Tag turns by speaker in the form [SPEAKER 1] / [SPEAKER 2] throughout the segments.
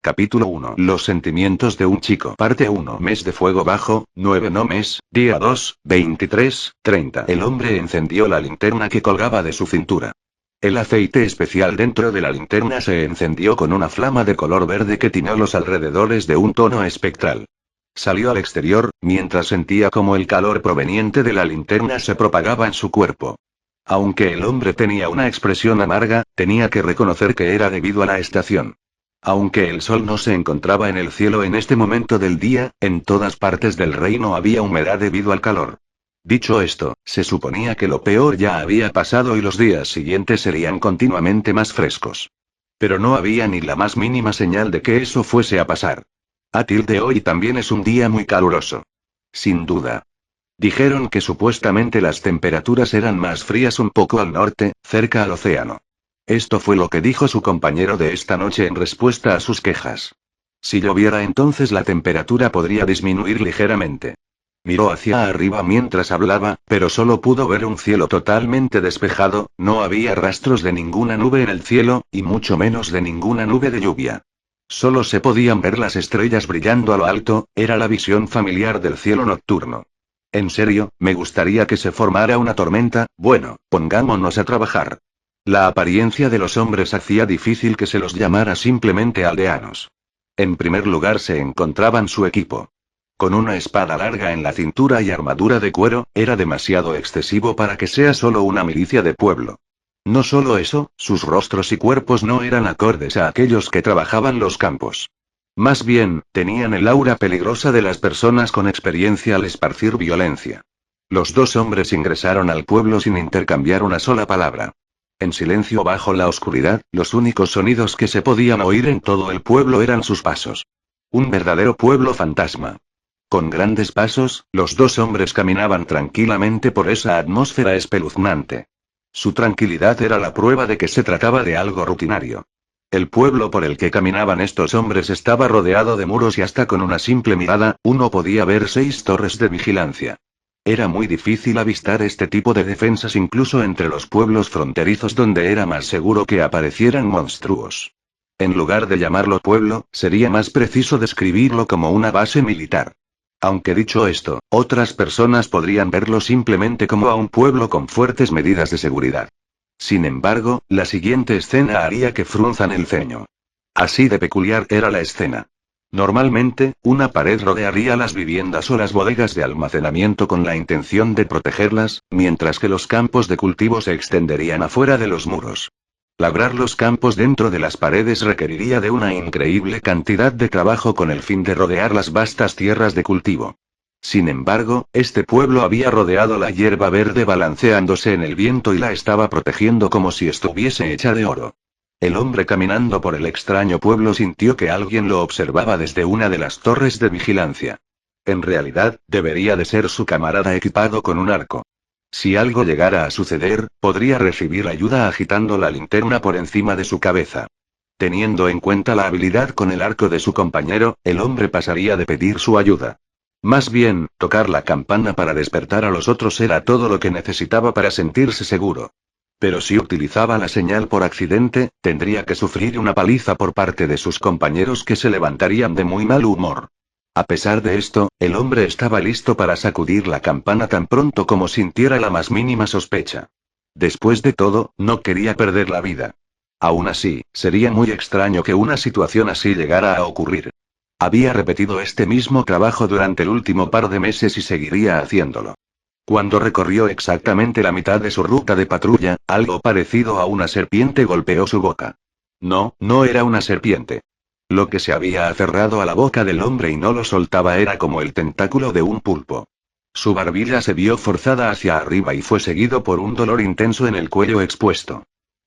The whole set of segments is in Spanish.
[SPEAKER 1] Capítulo 1. Los sentimientos de un chico. Parte 1. Mes de fuego bajo, 9 no mes, día 2, 23:30. El hombre encendió la linterna que colgaba de su cintura. El aceite especial dentro de la linterna se encendió con una flama de color verde que tiñó los alrededores de un tono espectral. Salió al exterior, mientras sentía como el calor proveniente de la linterna se propagaba en su cuerpo. Aunque el hombre tenía una expresión amarga, tenía que reconocer que era debido a la estación. Aunque el sol no se encontraba en el cielo en este momento del día, en todas partes del reino había humedad debido al calor. Dicho esto, se suponía que lo peor ya había pasado y los días siguientes serían continuamente más frescos. Pero no había ni la más mínima señal de que eso fuese a pasar. Hoy también es un día muy caluroso. Sin duda. Dijeron que supuestamente las temperaturas eran más frías un poco al norte, cerca al océano. Esto fue lo que dijo su compañero de esta noche en respuesta a sus quejas. Si lloviera entonces la temperatura podría disminuir ligeramente. Miró hacia arriba mientras hablaba, pero solo pudo ver un cielo totalmente despejado, no había rastros de ninguna nube en el cielo, y mucho menos de ninguna nube de lluvia. Solo se podían ver las estrellas brillando a lo alto, era la visión familiar del cielo nocturno. En serio, me gustaría que se formara una tormenta, bueno, pongámonos a trabajar. La apariencia de los hombres hacía difícil que se los llamara simplemente aldeanos. En primer lugar se encontraban su equipo. Con una espada larga en la cintura y armadura de cuero, era demasiado excesivo para que sea solo una milicia de pueblo. No solo eso, sus rostros y cuerpos no eran acordes a aquellos que trabajaban los campos. Más bien, tenían el aura peligrosa de las personas con experiencia al esparcir violencia. Los dos hombres ingresaron al pueblo sin intercambiar una sola palabra. En silencio bajo la oscuridad, los únicos sonidos que se podían oír en todo el pueblo eran sus pasos. Un verdadero pueblo fantasma. Con grandes pasos, los dos hombres caminaban tranquilamente por esa atmósfera espeluznante. Su tranquilidad era la prueba de que se trataba de algo rutinario. El pueblo por el que caminaban estos hombres estaba rodeado de muros y hasta con una simple mirada, uno podía ver 6 torres de vigilancia. Era muy difícil avistar este tipo de defensas incluso entre los pueblos fronterizos donde era más seguro que aparecieran monstruos. En lugar de llamarlo pueblo, sería más preciso describirlo como una base militar. Aunque dicho esto, otras personas podrían verlo simplemente como a un pueblo con fuertes medidas de seguridad. Sin embargo, la siguiente escena haría que frunzan el ceño. Así de peculiar era la escena. Normalmente, una pared rodearía las viviendas o las bodegas de almacenamiento con la intención de protegerlas, mientras que los campos de cultivo se extenderían afuera de los muros. Labrar los campos dentro de las paredes requeriría de una increíble cantidad de trabajo con el fin de rodear las vastas tierras de cultivo. Sin embargo, este pueblo había rodeado la hierba verde balanceándose en el viento y la estaba protegiendo como si estuviese hecha de oro. El hombre caminando por el extraño pueblo sintió que alguien lo observaba desde una de las torres de vigilancia. En realidad, debería de ser su camarada equipado con un arco. Si algo llegara a suceder, podría recibir ayuda agitando la linterna por encima de su cabeza. Teniendo en cuenta la habilidad con el arco de su compañero, el hombre pasaría de pedir su ayuda. Más bien, tocar la campana para despertar a los otros era todo lo que necesitaba para sentirse seguro. Pero si utilizaba la señal por accidente, tendría que sufrir una paliza por parte de sus compañeros que se levantarían de muy mal humor. A pesar de esto, el hombre estaba listo para sacudir la campana tan pronto como sintiera la más mínima sospecha. Después de todo, no quería perder la vida. Aún así, sería muy extraño que una situación así llegara a ocurrir. Había repetido este mismo trabajo durante el último par de meses y seguiría haciéndolo. Cuando recorrió exactamente la mitad de su ruta de patrulla, algo parecido a una serpiente golpeó su boca. No, no era una serpiente. Lo que se había aferrado a la boca del hombre y no lo soltaba era como el tentáculo de un pulpo. Su barbilla se vio forzada hacia arriba y fue seguido por un dolor intenso en el cuello expuesto.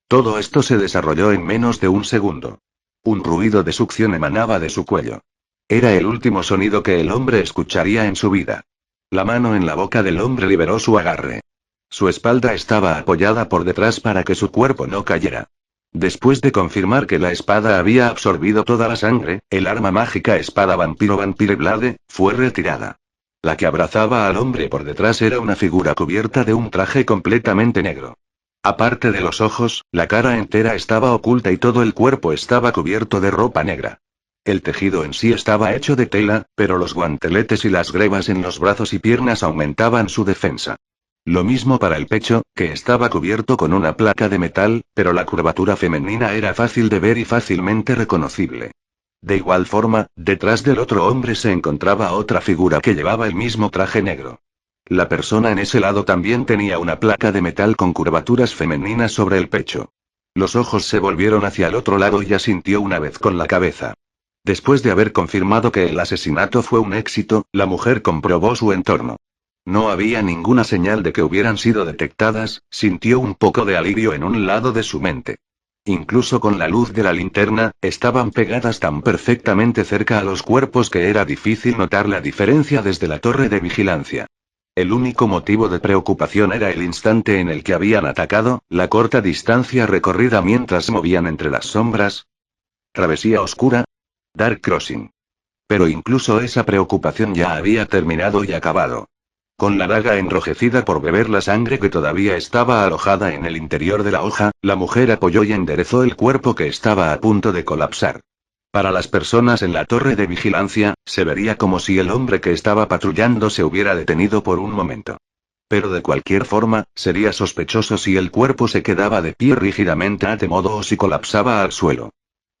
[SPEAKER 1] Todo esto se desarrolló en menos de un segundo. Un ruido de succión emanaba de su cuello. Era el último sonido que el hombre escucharía en su vida. La mano en la boca del hombre liberó su agarre. Su espalda estaba apoyada por detrás para que su cuerpo no cayera. Después de confirmar que la espada había absorbido toda la sangre, el arma mágica espada Vampire Blade fue retirada. La que abrazaba al hombre por detrás era una figura cubierta de un traje completamente negro. Aparte de los ojos, la cara entera estaba oculta y todo el cuerpo estaba cubierto de ropa negra. El tejido en sí estaba hecho de tela, pero los guanteletes y las grebas en los brazos y piernas aumentaban su defensa. Lo mismo para el pecho, que estaba cubierto con una placa de metal, pero la curvatura femenina era fácil de ver y fácilmente reconocible. De igual forma, detrás del otro hombre se encontraba otra figura que llevaba el mismo traje negro. La persona en ese lado también tenía una placa de metal con curvaturas femeninas sobre el pecho. Los ojos se volvieron hacia el otro lado y asintió una vez con la cabeza. Después de haber confirmado que el asesinato fue un éxito, la mujer comprobó su entorno. No había ninguna señal de que hubieran sido detectadas, sintió un poco de alivio en un lado de su mente. Incluso con la luz de la linterna, estaban pegadas tan perfectamente cerca a los cuerpos que era difícil notar la diferencia desde la torre de vigilancia. El único motivo de preocupación era el instante en el que habían atacado, la corta distancia recorrida mientras movían entre las sombras. Travesía oscura. Dark Crossing. Pero incluso esa preocupación ya había terminado y acabado. Con la daga enrojecida por beber la sangre que todavía estaba alojada en el interior de la hoja, la mujer apoyó y enderezó el cuerpo que estaba a punto de colapsar. Para las personas en la torre de vigilancia, se vería como si el hombre que estaba patrullando se hubiera detenido por un momento. Pero de cualquier forma, sería sospechoso si el cuerpo se quedaba de pie rígidamente ante modo o si colapsaba al suelo.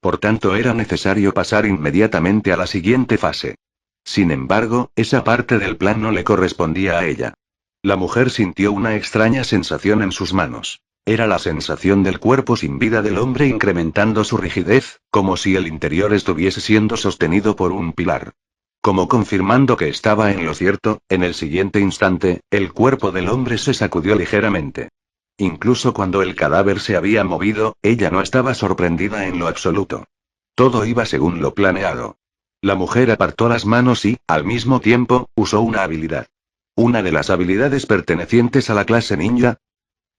[SPEAKER 1] Por tanto, era necesario pasar inmediatamente a la siguiente fase. Sin embargo, esa parte del plan no le correspondía a ella. La mujer sintió una extraña sensación en sus manos. Era la sensación del cuerpo sin vida del hombre incrementando su rigidez, como si el interior estuviese siendo sostenido por un pilar. Como confirmando que estaba en lo cierto, en el siguiente instante, el cuerpo del hombre se sacudió ligeramente. Incluso cuando el cadáver se había movido, ella no estaba sorprendida en lo absoluto. Todo iba según lo planeado. La mujer apartó las manos y, al mismo tiempo, usó una habilidad. Una de las habilidades pertenecientes a la clase ninja.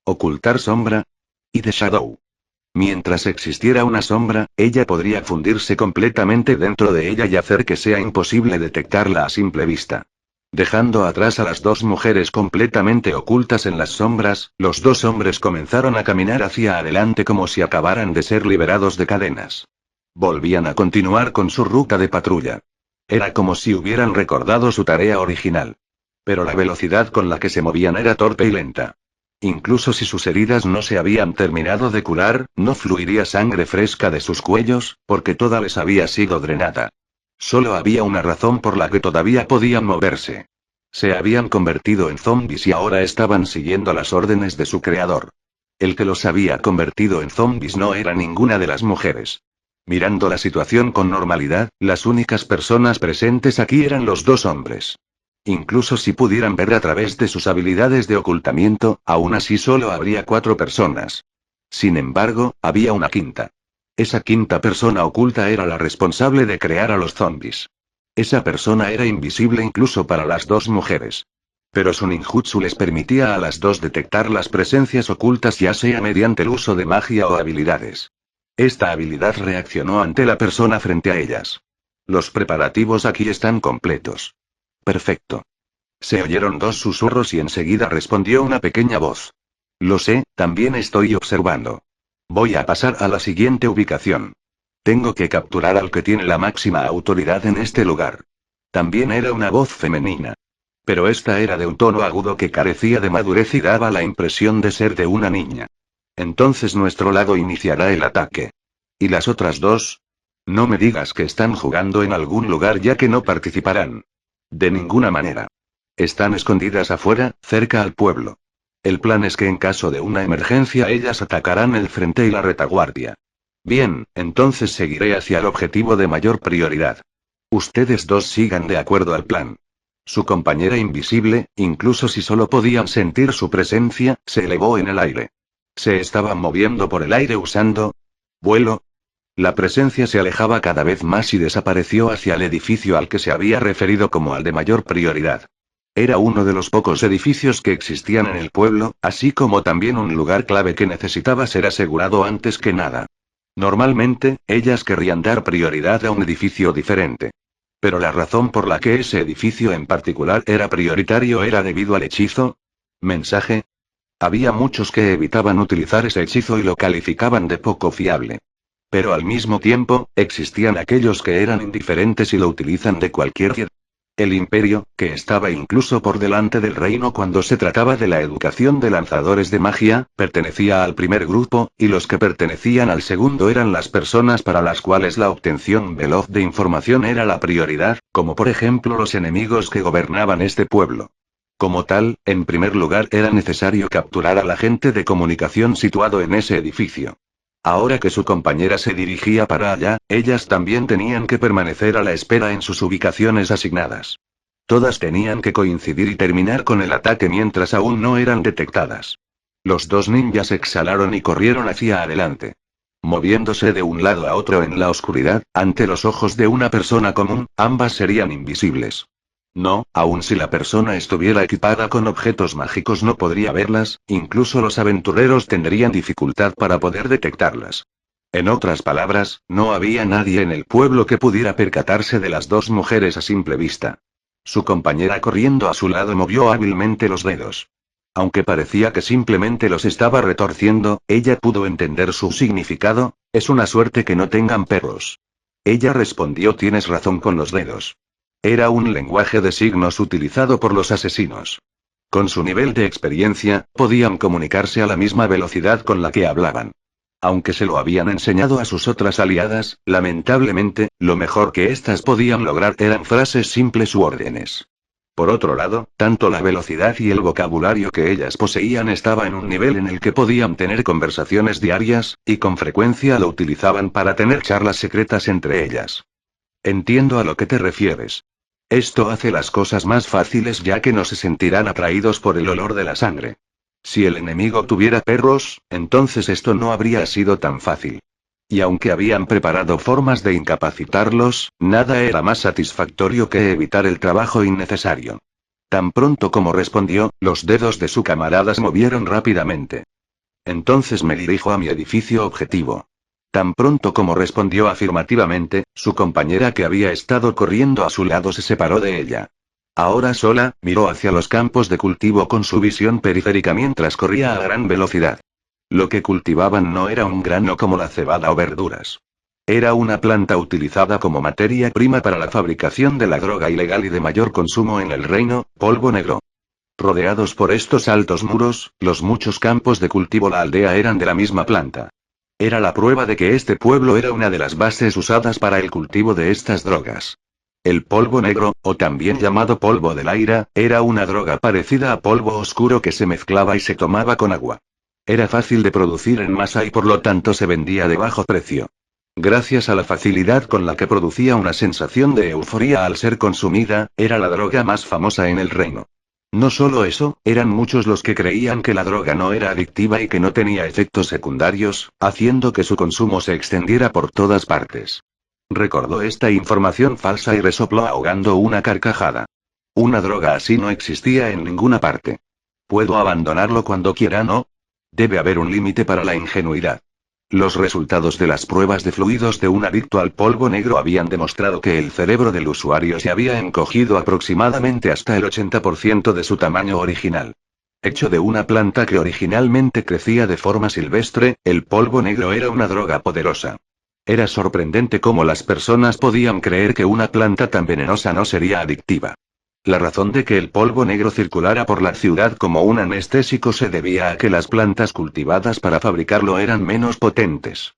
[SPEAKER 1] Ocultar sombra. Y The Shadow. Mientras existiera una sombra, ella podría fundirse completamente dentro de ella y hacer que sea imposible detectarla a simple vista. Dejando atrás a las dos mujeres completamente ocultas en las sombras, los dos hombres comenzaron a caminar hacia adelante como si acabaran de ser liberados de cadenas. Volvían a continuar con su ruta de patrulla. Era como si hubieran recordado su tarea original. Pero la velocidad con la que se movían era torpe y lenta. Incluso si sus heridas no se habían terminado de curar, no fluiría sangre fresca de sus cuellos, porque toda les había sido drenada. Solo había una razón por la que todavía podían moverse. Se habían convertido en zombies y ahora estaban siguiendo las órdenes de su creador. El que los había convertido en zombies no era ninguna de las mujeres. Mirando la situación con normalidad, las únicas personas presentes aquí eran los dos hombres. Incluso si pudieran ver a través de sus habilidades de ocultamiento, aún así solo habría 4 personas. Sin embargo, había una quinta. Esa quinta persona oculta era la responsable de crear a los zombies. Esa persona era invisible incluso para las dos mujeres. Pero su ninjutsu les permitía a las dos detectar las presencias ocultas ya sea mediante el uso de magia o habilidades. Esta habilidad reaccionó ante la persona frente a ellas. Los preparativos aquí están completos. Perfecto. Se oyeron dos susurros y enseguida respondió una pequeña voz. Lo sé, también estoy observando. Voy a pasar a la siguiente ubicación. Tengo que capturar al que tiene la máxima autoridad en este lugar. También era una voz femenina. Pero esta era de un tono agudo que carecía de madurez y daba la impresión de ser de una niña. Entonces nuestro lado iniciará el ataque. ¿Y las otras dos? No me digas que están jugando en algún lugar ya que no participarán. De ninguna manera. Están escondidas afuera, cerca al pueblo. El plan es que en caso de una emergencia ellas atacarán el frente y la retaguardia. Bien, entonces seguiré hacia el objetivo de mayor prioridad. Ustedes dos sigan de acuerdo al plan. Su compañera invisible, incluso si solo podían sentir su presencia, se elevó en el aire. ¿Se estaban moviendo por el aire usando vuelo? La presencia se alejaba cada vez más y desapareció hacia el edificio al que se había referido como al de mayor prioridad. Era uno de los pocos edificios que existían en el pueblo, así como también un lugar clave que necesitaba ser asegurado antes que nada. Normalmente, ellas querrían dar prioridad a un edificio diferente. Pero la razón por la que ese edificio en particular era prioritario era debido al hechizo. ¿Mensaje? Había muchos que evitaban utilizar ese hechizo y lo calificaban de poco fiable. Pero al mismo tiempo, existían aquellos que eran indiferentes y lo utilizan de cualquier forma. El imperio, que estaba incluso por delante del reino cuando se trataba de la educación de lanzadores de magia, pertenecía al primer grupo, y los que pertenecían al segundo eran las personas para las cuales la obtención veloz de información era la prioridad, como por ejemplo los enemigos que gobernaban este pueblo. Como tal, en primer lugar era necesario capturar al agente de comunicación situado en ese edificio. Ahora que su compañera se dirigía para allá, ellas también tenían que permanecer a la espera en sus ubicaciones asignadas. Todas tenían que coincidir y terminar con el ataque mientras aún no eran detectadas. Los dos ninjas exhalaron y corrieron hacia adelante. Moviéndose de un lado a otro en la oscuridad, ante los ojos de una persona común, ambas serían invisibles. No, aun si la persona estuviera equipada con objetos mágicos no podría verlas, incluso los aventureros tendrían dificultad para poder detectarlas. En otras palabras, no había nadie en el pueblo que pudiera percatarse de las dos mujeres a simple vista. Su compañera corriendo a su lado movió hábilmente los dedos. Aunque parecía que simplemente los estaba retorciendo, ella pudo entender su significado: es una suerte que no tengan perros. Ella respondió: tienes razón con los dedos. Era un lenguaje de signos utilizado por los asesinos. Con su nivel de experiencia, podían comunicarse a la misma velocidad con la que hablaban. Aunque se lo habían enseñado a sus otras aliadas, lamentablemente, lo mejor que éstas podían lograr eran frases simples u órdenes. Por otro lado, tanto la velocidad y el vocabulario que ellas poseían estaba en un nivel en el que podían tener conversaciones diarias, y con frecuencia lo utilizaban para tener charlas secretas entre ellas. Entiendo a lo que te refieres. Esto hace las cosas más fáciles ya que no se sentirán atraídos por el olor de la sangre. Si el enemigo tuviera perros, entonces esto no habría sido tan fácil. Y aunque habían preparado formas de incapacitarlos, nada era más satisfactorio que evitar el trabajo innecesario. Tan pronto como respondió, los dedos de su camarada se movieron rápidamente. Entonces me dirijo a mi edificio objetivo. Tan pronto como respondió afirmativamente, su compañera que había estado corriendo a su lado se separó de ella. Ahora sola, miró hacia los campos de cultivo con su visión periférica mientras corría a gran velocidad. Lo que cultivaban no era un grano como la cebada o verduras. Era una planta utilizada como materia prima para la fabricación de la droga ilegal y de mayor consumo en el reino, polvo negro. Rodeados por estos altos muros, los muchos campos de cultivo de la aldea eran de la misma planta. Era la prueba de que este pueblo era una de las bases usadas para el cultivo de estas drogas. El polvo negro, o también llamado polvo del aire, era una droga parecida a polvo oscuro que se mezclaba y se tomaba con agua. Era fácil de producir en masa y por lo tanto se vendía de bajo precio. Gracias a la facilidad con la que producía una sensación de euforia al ser consumida, era la droga más famosa en el reino. No solo eso, eran muchos los que creían que la droga no era adictiva y que no tenía efectos secundarios, haciendo que su consumo se extendiera por todas partes. Recordó esta información falsa y resopló ahogando una carcajada. Una droga así no existía en ninguna parte. ¿Puedo abandonarlo cuando quiera, no? Debe haber un límite para la ingenuidad. Los resultados de las pruebas de fluidos de un adicto al polvo negro habían demostrado que el cerebro del usuario se había encogido aproximadamente hasta el 80% de su tamaño original. Hecho de una planta que originalmente crecía de forma silvestre, el polvo negro era una droga poderosa. Era sorprendente cómo las personas podían creer que una planta tan venenosa no sería adictiva. La razón de que el polvo negro circulara por la ciudad como un anestésico se debía a que las plantas cultivadas para fabricarlo eran menos potentes.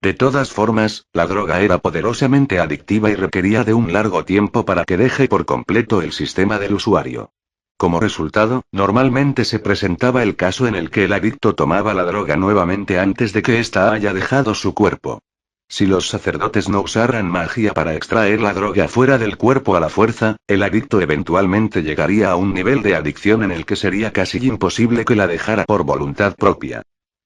[SPEAKER 1] De todas formas, la droga era poderosamente adictiva y requería de un largo tiempo para que deje por completo el sistema del usuario. Como resultado, normalmente se presentaba el caso en el que el adicto tomaba la droga nuevamente antes de que ésta haya dejado su cuerpo. Si los sacerdotes no usaran magia para extraer la droga fuera del cuerpo a la fuerza, el adicto eventualmente llegaría a un nivel de adicción en el que sería casi imposible que la dejara por voluntad propia.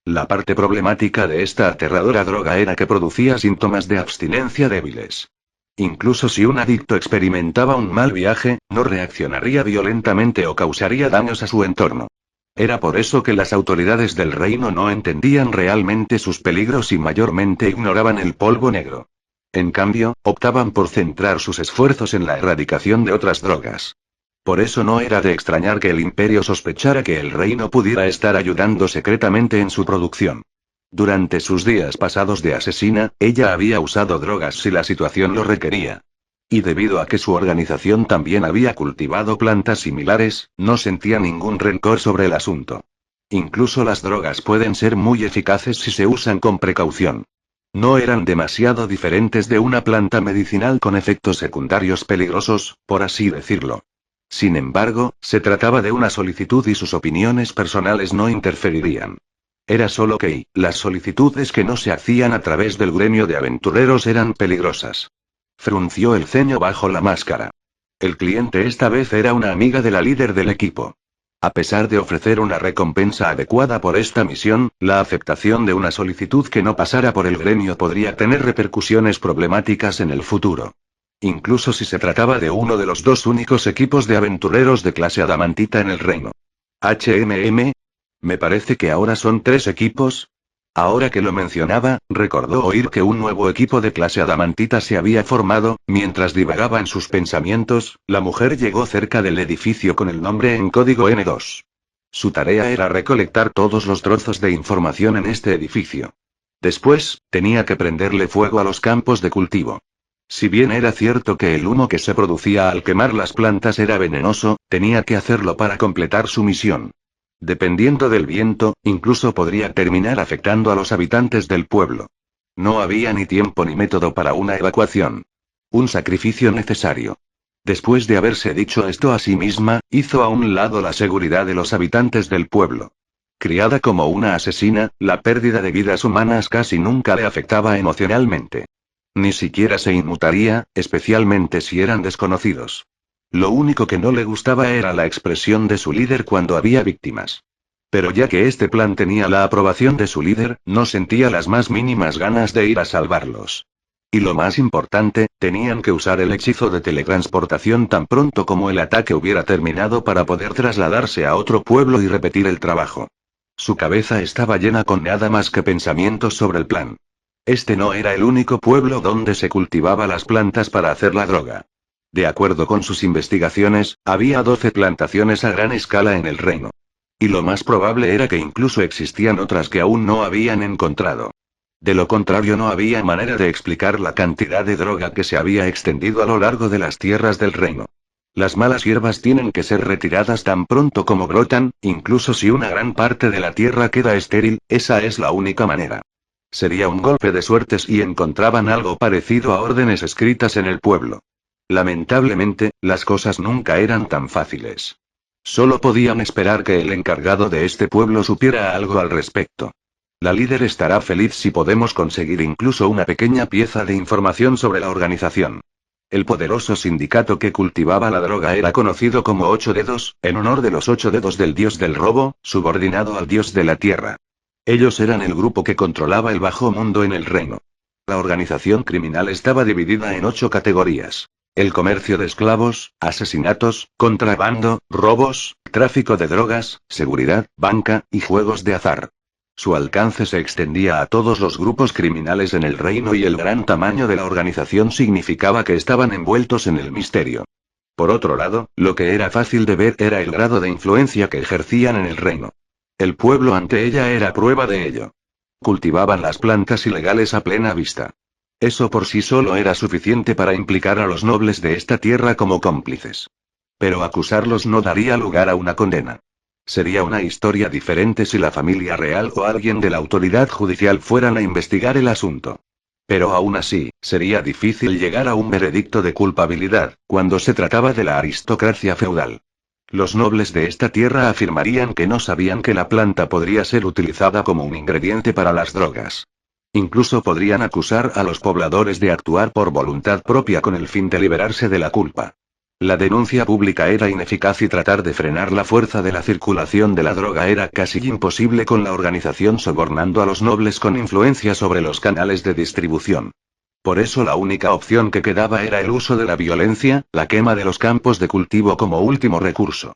[SPEAKER 1] La parte problemática de esta aterradora droga era que producía síntomas de abstinencia débiles. Incluso si un adicto experimentaba un mal viaje, no reaccionaría violentamente o causaría daños a su entorno. Era por eso que las autoridades del reino no entendían realmente sus peligros y mayormente ignoraban el polvo negro. En cambio, optaban por centrar sus esfuerzos en la erradicación de otras drogas. Por eso no era de extrañar que el imperio sospechara que el reino pudiera estar ayudando secretamente en su producción. Durante sus días pasados de asesina, ella había usado drogas si la situación lo requería. Y debido a que su organización también había cultivado plantas similares, no sentía ningún rencor sobre el asunto. Incluso las drogas pueden ser muy eficaces si se usan con precaución. No eran demasiado diferentes de una planta medicinal con efectos secundarios peligrosos, por así decirlo. Sin embargo, se trataba de una solicitud y sus opiniones personales no interferirían. Era solo que las solicitudes que no se hacían a través del gremio de aventureros eran peligrosas. Frunció el ceño bajo la máscara. El cliente esta vez era una amiga de la líder del equipo. A pesar de ofrecer una recompensa adecuada por esta misión, la aceptación de una solicitud que no pasara por el gremio podría tener repercusiones problemáticas en el futuro. Incluso si se trataba de uno de los dos únicos equipos de aventureros de clase adamantita en el reino. Me parece que ahora son 3 equipos. Ahora que lo mencionaba, recordó oír que un nuevo equipo de clase adamantita se había formado. Mientras divagaba en sus pensamientos, la mujer llegó cerca del edificio con el nombre en código N2. Su tarea era recolectar todos los trozos de información en este edificio. Después, tenía que prenderle fuego a los campos de cultivo. Si bien era cierto que el humo que se producía al quemar las plantas era venenoso, tenía que hacerlo para completar su misión. Dependiendo del viento, incluso podría terminar afectando a los habitantes del pueblo. No había ni tiempo ni método para una evacuación. Un sacrificio necesario. Después de haberse dicho esto a sí misma, hizo a un lado la seguridad de los habitantes del pueblo. Criada como una asesina, la pérdida de vidas humanas casi nunca le afectaba emocionalmente. Ni siquiera se inmutaría, especialmente si eran desconocidos. Lo único que no le gustaba era la expresión de su líder cuando había víctimas. Pero ya que este plan tenía la aprobación de su líder, no sentía las más mínimas ganas de ir a salvarlos. Y lo más importante, tenían que usar el hechizo de teletransportación tan pronto como el ataque hubiera terminado para poder trasladarse a otro pueblo y repetir el trabajo. Su cabeza estaba llena con nada más que pensamientos sobre el plan. Este no era el único pueblo donde se cultivaba las plantas para hacer la droga. De acuerdo con sus investigaciones, había 12 plantaciones a gran escala en el reino. Y lo más probable era que incluso existían otras que aún no habían encontrado. De lo contrario, no había manera de explicar la cantidad de droga que se había extendido a lo largo de las tierras del reino. Las malas hierbas tienen que ser retiradas tan pronto como brotan, incluso si una gran parte de la tierra queda estéril, esa es la única manera. Sería un golpe de suerte si encontraban algo parecido a órdenes escritas en el pueblo. Lamentablemente, las cosas nunca eran tan fáciles. Solo podían esperar que el encargado de este pueblo supiera algo al respecto. La líder estará feliz si podemos conseguir incluso una pequeña pieza de información sobre la organización. El poderoso sindicato que cultivaba la droga era conocido como 8 dedos, en honor de los 8 dedos del dios del robo, subordinado al dios de la tierra. Ellos eran el grupo que controlaba el bajo mundo en el reino. La organización criminal estaba dividida en 8 categorías. El comercio de esclavos, asesinatos, contrabando, robos, tráfico de drogas, seguridad, banca, y juegos de azar. Su alcance se extendía a todos los grupos criminales en el reino y el gran tamaño de la organización significaba que estaban envueltos en el misterio. Por otro lado, lo que era fácil de ver era el grado de influencia que ejercían en el reino. El pueblo ante ella era prueba de ello. Cultivaban las plantas ilegales a plena vista. Eso por sí solo era suficiente para implicar a los nobles de esta tierra como cómplices. Pero acusarlos no daría lugar a una condena. Sería una historia diferente si la familia real o alguien de la autoridad judicial fueran a investigar el asunto. Pero aún así, sería difícil llegar a un veredicto de culpabilidad, cuando se trataba de la aristocracia feudal. Los nobles de esta tierra afirmarían que no sabían que la planta podría ser utilizada como un ingrediente para las drogas. Incluso podrían acusar a los pobladores de actuar por voluntad propia con el fin de liberarse de la culpa. La denuncia pública era ineficaz y tratar de frenar la fuerza de la circulación de la droga era casi imposible con la organización sobornando a los nobles con influencia sobre los canales de distribución. Por eso la única opción que quedaba era el uso de la violencia, la quema de los campos de cultivo como último recurso.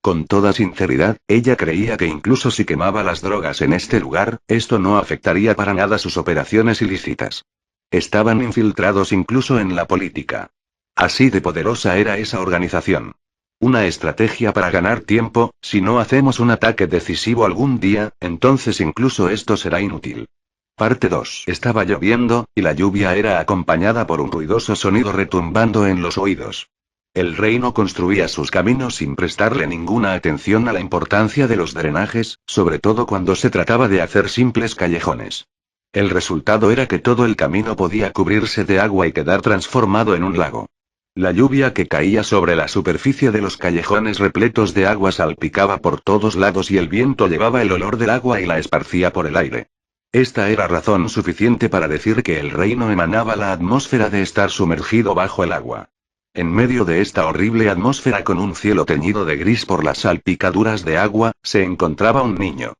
[SPEAKER 1] Con toda sinceridad, ella creía que incluso si quemaba las drogas en este lugar, esto no afectaría para nada sus operaciones ilícitas. Estaban infiltrados incluso en la política. Así de poderosa era esa organización. Una estrategia para ganar tiempo, si no hacemos un ataque decisivo algún día, entonces incluso esto será inútil. Parte 2. Estaba lloviendo, y la lluvia era acompañada por un ruidoso sonido retumbando en los oídos. El reino construía sus caminos sin prestarle ninguna atención a la importancia de los drenajes, sobre todo cuando se trataba de hacer simples callejones. El resultado era que todo el camino podía cubrirse de agua y quedar transformado en un lago. La lluvia que caía sobre la superficie de los callejones repletos de agua salpicaba por todos lados y el viento llevaba el olor del agua y la esparcía por el aire. Esta era razón suficiente para decir que el reino emanaba la atmósfera de estar sumergido bajo el agua. En medio de esta horrible atmósfera con un cielo teñido de gris por las salpicaduras de agua, se encontraba un niño.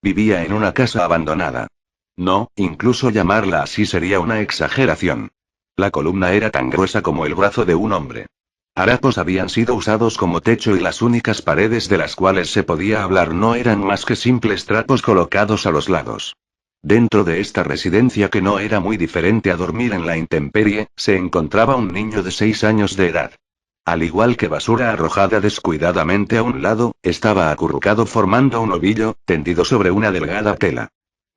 [SPEAKER 1] Vivía en una casa abandonada. No, incluso llamarla así sería una exageración. La columna era tan gruesa como el brazo de un hombre. Harapos habían sido usados como techo y las únicas paredes de las cuales se podía hablar no eran más que simples trapos colocados a los lados. Dentro de esta residencia que no era muy diferente a dormir en la intemperie, se encontraba un niño de 6 años de edad. Al igual que basura arrojada descuidadamente a un lado, estaba acurrucado formando un ovillo, tendido sobre una delgada tela.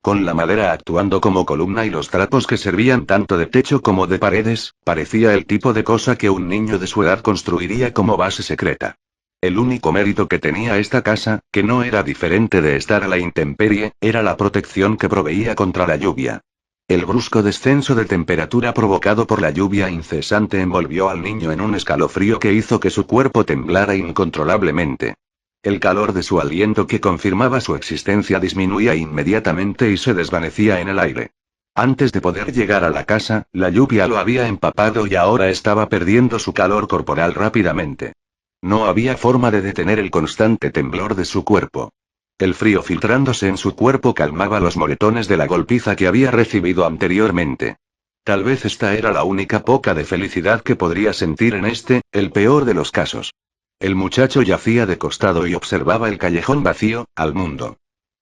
[SPEAKER 1] Con la madera actuando como columna y los trapos que servían tanto de techo como de paredes, parecía el tipo de cosa que un niño de su edad construiría como base secreta. El único mérito que tenía esta casa, que no era diferente de estar a la intemperie, era la protección que proveía contra la lluvia. El brusco descenso de temperatura provocado por la lluvia incesante envolvió al niño en un escalofrío que hizo que su cuerpo temblara incontrolablemente. El calor de su aliento que confirmaba su existencia disminuía inmediatamente y se desvanecía en el aire. Antes de poder llegar a la casa, la lluvia lo había empapado y ahora estaba perdiendo su calor corporal rápidamente. No había forma de detener el constante temblor de su cuerpo. El frío filtrándose en su cuerpo calmaba los moretones de la golpiza que había recibido anteriormente. Tal vez esta era la única poca de felicidad que podría sentir en este, el peor de los casos. El muchacho yacía de costado y observaba el callejón vacío, al mundo.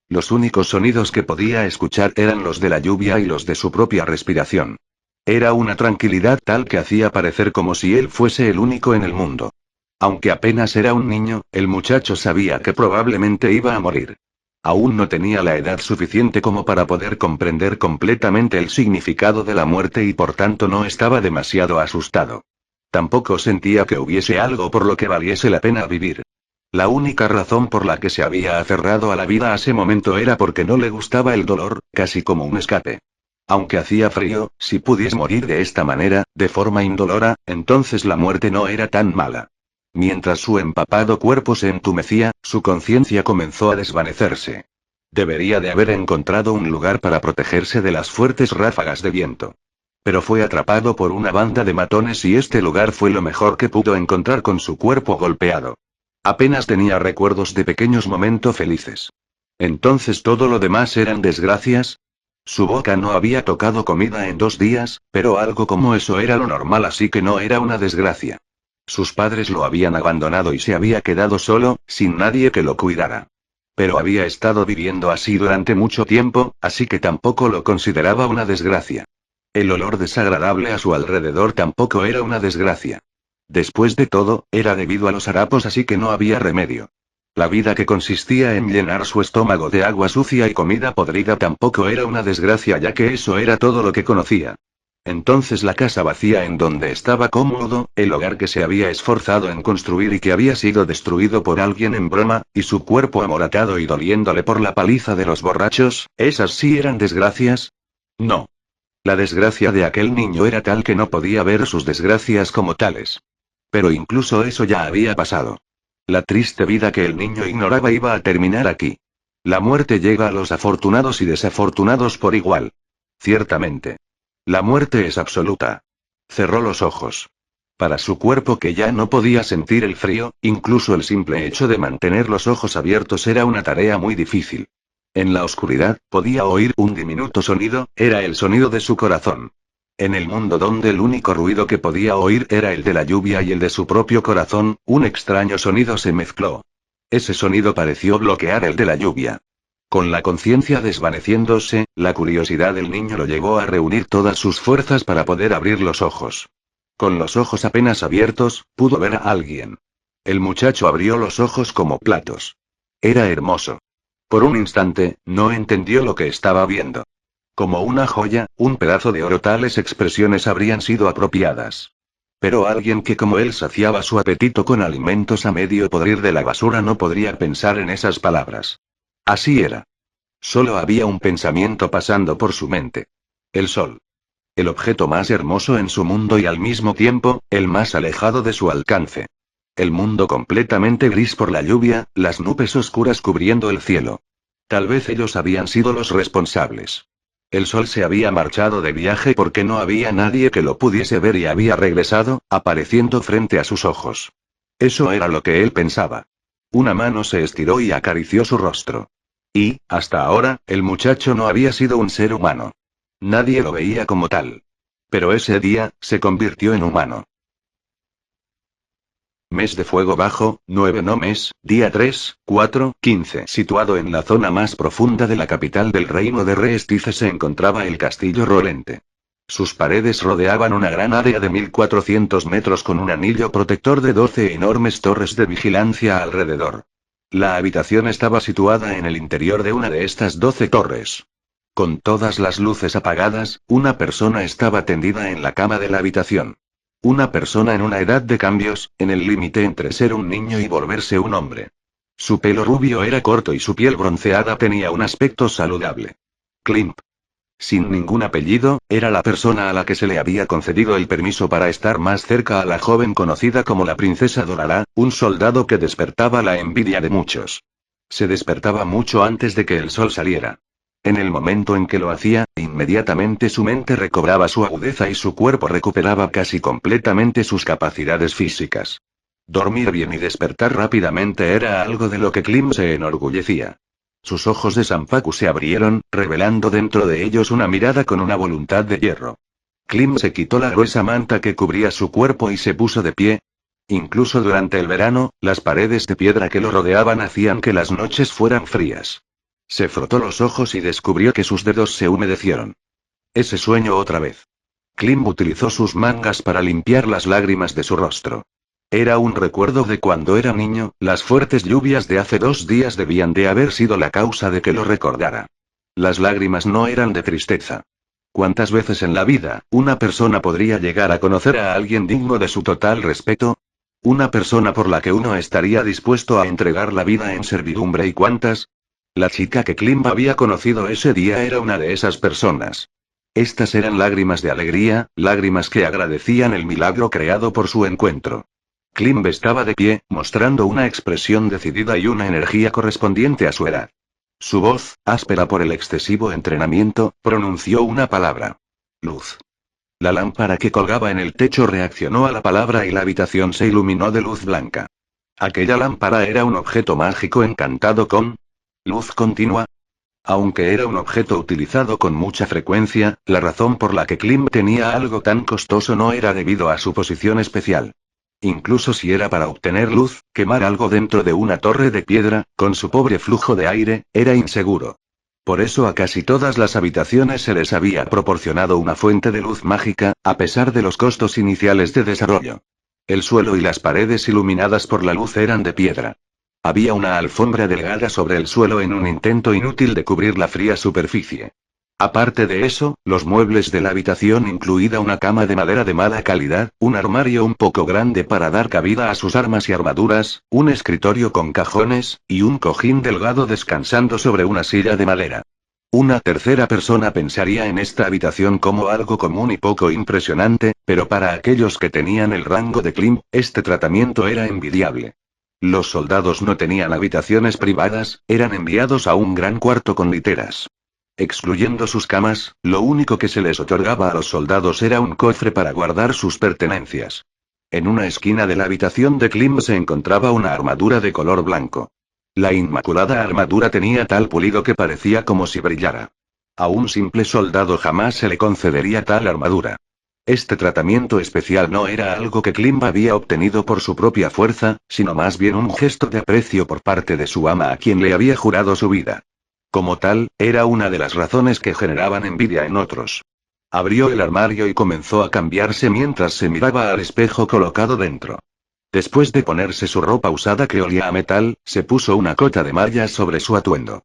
[SPEAKER 1] Los únicos sonidos que podía escuchar eran los de la lluvia y los de su propia respiración. Era una tranquilidad tal que hacía parecer como si él fuese el único en el mundo. Aunque apenas era un niño, el muchacho sabía que probablemente iba a morir. Aún no tenía la edad suficiente como para poder comprender completamente el significado de la muerte y por tanto no estaba demasiado asustado. Tampoco sentía que hubiese algo por lo que valiese la pena vivir. La única razón por la que se había aferrado a la vida a ese momento era porque no le gustaba el dolor, casi como un escape. Aunque hacía frío, si pudiese morir de esta manera, de forma indolora, entonces la muerte no era tan mala. Mientras su empapado cuerpo se entumecía, su conciencia comenzó a desvanecerse. Debería de haber encontrado un lugar para protegerse de las fuertes ráfagas de viento. Pero fue atrapado por una banda de matones y este lugar fue lo mejor que pudo encontrar con su cuerpo golpeado. Apenas tenía recuerdos de pequeños momentos felices. Entonces todo lo demás eran desgracias. Su boca no había tocado comida en 2 días, pero algo como eso era lo normal, así que no era una desgracia. Sus padres lo habían abandonado y se había quedado solo, sin nadie que lo cuidara. Pero había estado viviendo así durante mucho tiempo, así que tampoco lo consideraba una desgracia. El olor desagradable a su alrededor tampoco era una desgracia. Después de todo, era debido a los harapos, así que no había remedio. La vida que consistía en llenar su estómago de agua sucia y comida podrida tampoco era una desgracia, ya que eso era todo lo que conocía. Entonces la casa vacía en donde estaba cómodo, el hogar que se había esforzado en construir y que había sido destruido por alguien en broma, y su cuerpo amoratado y doliéndole por la paliza de los borrachos, ¿esas sí eran desgracias? No. La desgracia de aquel niño era tal que no podía ver sus desgracias como tales. Pero incluso eso ya había pasado. La triste vida que el niño ignoraba iba a terminar aquí. La muerte llega a los afortunados y desafortunados por igual. Ciertamente. La muerte es absoluta. Cerró los ojos. Para su cuerpo que ya no podía sentir el frío, incluso el simple hecho de mantener los ojos abiertos era una tarea muy difícil. En la oscuridad, podía oír un diminuto sonido, era el sonido de su corazón. En el mundo donde el único ruido que podía oír era el de la lluvia y el de su propio corazón, un extraño sonido se mezcló. Ese sonido pareció bloquear el de la lluvia. Con la conciencia desvaneciéndose, la curiosidad del niño lo llevó a reunir todas sus fuerzas para poder abrir los ojos. Con los ojos apenas abiertos, pudo ver a alguien. El muchacho abrió los ojos como platos. Era hermoso. Por un instante, no entendió lo que estaba viendo. Como una joya, un pedazo de oro, tales expresiones habrían sido apropiadas. Pero alguien que como él saciaba su apetito con alimentos a medio podrir de la basura no podría pensar en esas palabras. Así era. Solo había un pensamiento pasando por su mente. El sol. El objeto más hermoso en su mundo y al mismo tiempo, el más alejado de su alcance. El mundo completamente gris por la lluvia, las nubes oscuras cubriendo el cielo. Tal vez ellos habían sido los responsables. El sol se había marchado de viaje porque no había nadie que lo pudiese ver y había regresado, apareciendo frente a sus ojos. Eso era lo que él pensaba. Una mano se estiró y acarició su rostro. Y, hasta ahora, el muchacho no había sido un ser humano. Nadie lo veía como tal. Pero ese día, se convirtió en humano. Mes de fuego bajo, 9 no mes, día 3, 4, 15. Situado en la zona más profunda de la capital del reino de Reestice se encontraba el castillo Rolente. Sus paredes rodeaban una gran área de 1400 metros con un anillo protector de 12 enormes torres de vigilancia alrededor. La habitación estaba situada en el interior de una de estas 12 torres. Con todas las luces apagadas, una persona estaba tendida en la cama de la habitación. Una persona en una edad de cambios, en el límite entre ser un niño y volverse un hombre. Su pelo rubio era corto y su piel bronceada tenía un aspecto saludable. Klimp. Sin ningún apellido, era la persona a la que se le había concedido el permiso para estar más cerca a la joven conocida como la princesa Dorara, un soldado que despertaba la envidia de muchos. Se despertaba mucho antes de que el sol saliera. En el momento en que lo hacía, inmediatamente su mente recobraba su agudeza y su cuerpo recuperaba casi completamente sus capacidades físicas. Dormir bien y despertar rápidamente era algo de lo que Klim se enorgullecía. Sus ojos de Sanpaku se abrieron, revelando dentro de ellos una mirada con una voluntad de hierro. Klim se quitó la gruesa manta que cubría su cuerpo y se puso de pie. Incluso durante el verano, las paredes de piedra que lo rodeaban hacían que las noches fueran frías. Se frotó los ojos y descubrió que sus dedos se humedecieron. Ese sueño otra vez. Klim utilizó sus mangas para limpiar las lágrimas de su rostro. Era un recuerdo de cuando era niño, las fuertes lluvias de hace 2 días debían de haber sido la causa de que lo recordara. Las lágrimas no eran de tristeza. ¿Cuántas veces en la vida, una persona podría llegar a conocer a alguien digno de su total respeto? Una persona por la que uno estaría dispuesto a entregar la vida en servidumbre, ¿y cuántas? La chica que Klim había conocido ese día era una de esas personas. Estas eran lágrimas de alegría, lágrimas que agradecían el milagro creado por su encuentro. Klim estaba de pie, mostrando una expresión decidida y una energía correspondiente a su edad. Su voz, áspera por el excesivo entrenamiento, pronunció una palabra. Luz. La lámpara que colgaba en el techo reaccionó a la palabra y la habitación se iluminó de luz blanca. Aquella lámpara era un objeto mágico encantado con luz continua. Aunque era un objeto utilizado con mucha frecuencia, la razón por la que Klim tenía algo tan costoso no era debido a su posición especial. Incluso si era para obtener luz, quemar algo dentro de una torre de piedra, con su pobre flujo de aire, era inseguro. Por eso a casi todas las habitaciones se les había proporcionado una fuente de luz mágica, a pesar de los costos iniciales de desarrollo. El suelo y las paredes iluminadas por la luz eran de piedra. Había una alfombra delgada sobre el suelo en un intento inútil de cubrir la fría superficie. Aparte de eso, los muebles de la habitación, incluida una cama de madera de mala calidad, un armario un poco grande para dar cabida a sus armas y armaduras, un escritorio con cajones, y un cojín delgado descansando sobre una silla de madera. Una tercera persona pensaría en esta habitación como algo común y poco impresionante, pero para aquellos que tenían el rango de Klim, este tratamiento era envidiable. Los soldados no tenían habitaciones privadas, eran enviados a un gran cuarto con literas. Excluyendo sus camas, lo único que se les otorgaba a los soldados era un cofre para guardar sus pertenencias. En una esquina de la habitación de Klim se encontraba una armadura de color blanco. La inmaculada armadura tenía tal pulido que parecía como si brillara. A un simple soldado jamás se le concedería tal armadura. Este tratamiento especial no era algo que Klim había obtenido por su propia fuerza, sino más bien un gesto de aprecio por parte de su ama a quien le había jurado su vida. Como tal, era una de las razones que generaban envidia en otros. Abrió el armario y comenzó a cambiarse mientras se miraba al espejo colocado dentro. Después de ponerse su ropa usada que olía a metal, se puso una cota de mallas sobre su atuendo.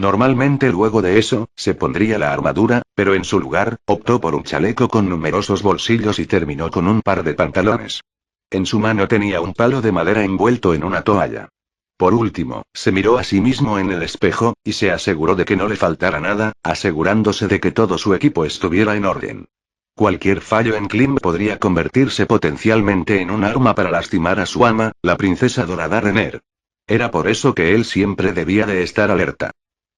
[SPEAKER 1] Normalmente luego de eso, se pondría la armadura, pero en su lugar, optó por un chaleco con numerosos bolsillos y terminó con un par de pantalones. En su mano tenía un palo de madera envuelto en una toalla. Por último, se miró a sí mismo en el espejo, y se aseguró de que no le faltara nada, asegurándose de que todo su equipo estuviera en orden. Cualquier fallo en Klim podría convertirse potencialmente en un arma para lastimar a su ama, la princesa dorada Renner. Era por eso que él siempre debía de estar alerta.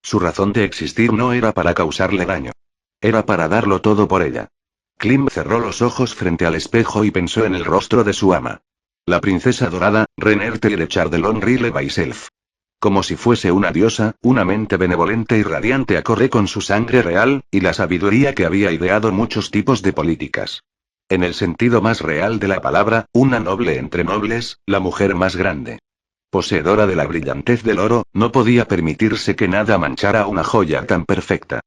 [SPEAKER 1] Su razón de existir no era para causarle daño. Era para darlo todo por ella. Klim cerró los ojos frente al espejo y pensó en el rostro de su ama. La princesa dorada, Renner de Chardellon Rile Baiself. Como si fuese una diosa, una mente benevolente y radiante acorde con su sangre real, y la sabiduría que había ideado muchos tipos de políticas. En el sentido más real de la palabra, una noble entre nobles, la mujer más grande. Poseedora de la brillantez del oro, no podía permitirse que nada manchara una joya tan perfecta.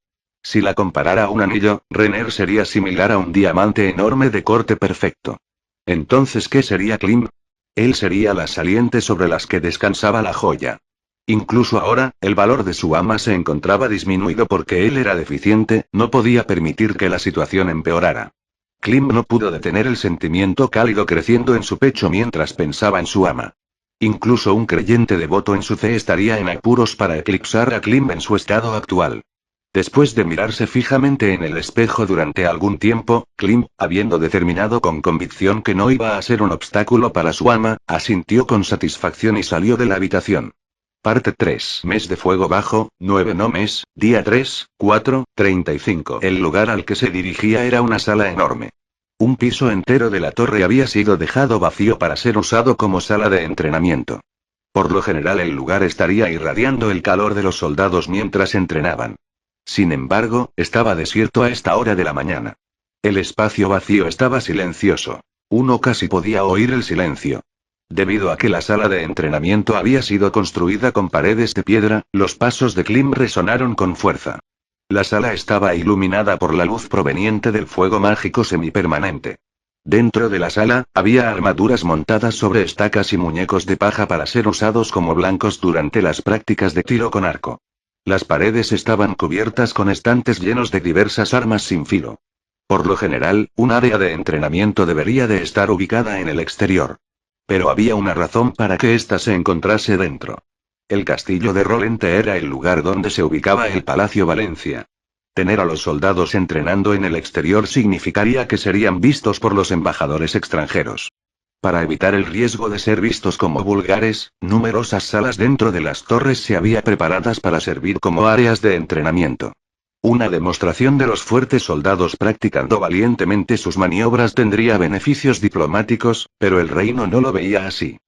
[SPEAKER 1] Si la comparara a un anillo, Renner sería similar a un diamante enorme de corte perfecto. Entonces, ¿qué sería Klim? Él sería las salientes sobre las que descansaba la joya. Incluso ahora, el valor de su ama se encontraba disminuido porque él era deficiente, no podía permitir que la situación empeorara. Klim no pudo detener el sentimiento cálido creciendo en su pecho mientras pensaba en su ama. Incluso un creyente devoto en su fe estaría en apuros para eclipsar a Klim en su estado actual. Después de mirarse fijamente en el espejo durante algún tiempo, Klim, habiendo determinado con convicción que no iba a ser un obstáculo para su ama, asintió con satisfacción y salió de la habitación. Parte 3. Mes de fuego bajo, 9 no mes, día 3, 4, 35. El lugar al que se dirigía era una sala enorme. Un piso entero de la torre había sido dejado vacío para ser usado como sala de entrenamiento. Por lo general el lugar estaría irradiando el calor de los soldados mientras entrenaban. Sin embargo, estaba desierto a esta hora de la mañana. El espacio vacío estaba silencioso. Uno casi podía oír el silencio. Debido a que la sala de entrenamiento había sido construida con paredes de piedra, los pasos de Klim resonaron con fuerza. La sala estaba iluminada por la luz proveniente del fuego mágico semipermanente. Dentro de la sala, había armaduras montadas sobre estacas y muñecos de paja para ser usados como blancos durante las prácticas de tiro con arco. Las paredes estaban cubiertas con estantes llenos de diversas armas sin filo. Por lo general, un área de entrenamiento debería de estar ubicada en el exterior. Pero había una razón para que ésta se encontrase dentro. El castillo de Rolente era el lugar donde se ubicaba el Palacio Valencia. Tener a los soldados entrenando en el exterior significaría que serían vistos por los embajadores extranjeros. Para evitar el riesgo de ser vistos como vulgares, numerosas salas dentro de las torres se había preparadas para servir como áreas de entrenamiento. Una demostración de los fuertes soldados practicando valientemente sus maniobras tendría beneficios diplomáticos, pero el reino no lo veía así.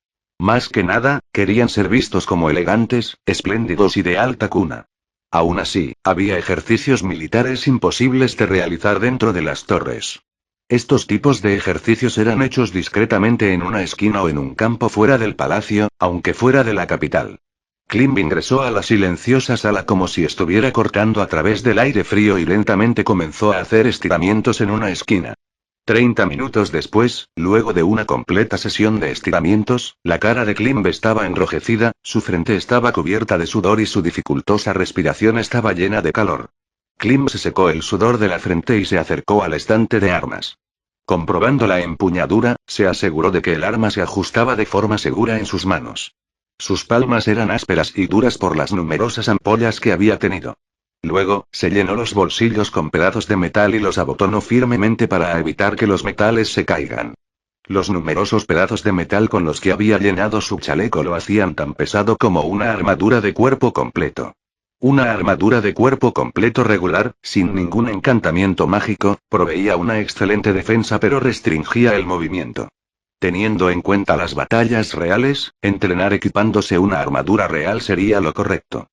[SPEAKER 1] Más que nada, querían ser vistos como elegantes, espléndidos y de alta cuna. Aún así, había ejercicios militares imposibles de realizar dentro de las torres. Estos tipos de ejercicios eran hechos discretamente en una esquina o en un campo fuera del palacio, aunque fuera de la capital. Klim ingresó a la silenciosa sala como si estuviera cortando a través del aire frío y lentamente comenzó a hacer estiramientos en una esquina. 30 minutos después, luego de una completa sesión de estiramientos, la cara de Klim estaba enrojecida, su frente estaba cubierta de sudor y su dificultosa respiración estaba llena de calor. Klim se secó el sudor de la frente y se acercó al estante de armas. Comprobando la empuñadura, se aseguró de que el arma se ajustaba de forma segura en sus manos. Sus palmas eran ásperas y duras por las numerosas ampollas que había tenido. Luego, se llenó los bolsillos con pedazos de metal y los abotonó firmemente para evitar que los metales se caigan. Los numerosos pedazos de metal con los que había llenado su chaleco lo hacían tan pesado como una armadura de cuerpo completo. Una armadura de cuerpo completo regular, sin ningún encantamiento mágico, proveía una excelente defensa pero restringía el movimiento. Teniendo en cuenta las batallas reales, entrenar equipándose una armadura real sería lo correcto.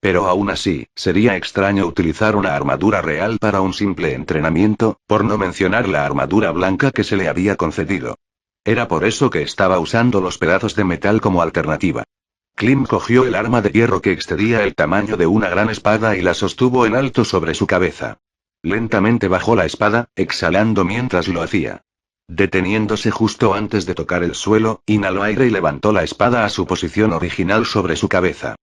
[SPEAKER 1] Pero aún así, sería extraño utilizar una armadura real para un simple entrenamiento, por no mencionar la armadura blanca que se le había concedido. Era por eso que estaba usando los pedazos de metal como alternativa. Klim cogió el arma de hierro que excedía el tamaño de una gran espada y la sostuvo en alto sobre su cabeza. Lentamente bajó la espada, exhalando mientras lo hacía. Deteniéndose justo antes de tocar el suelo, inhaló aire y levantó la espada a su posición original sobre su cabeza.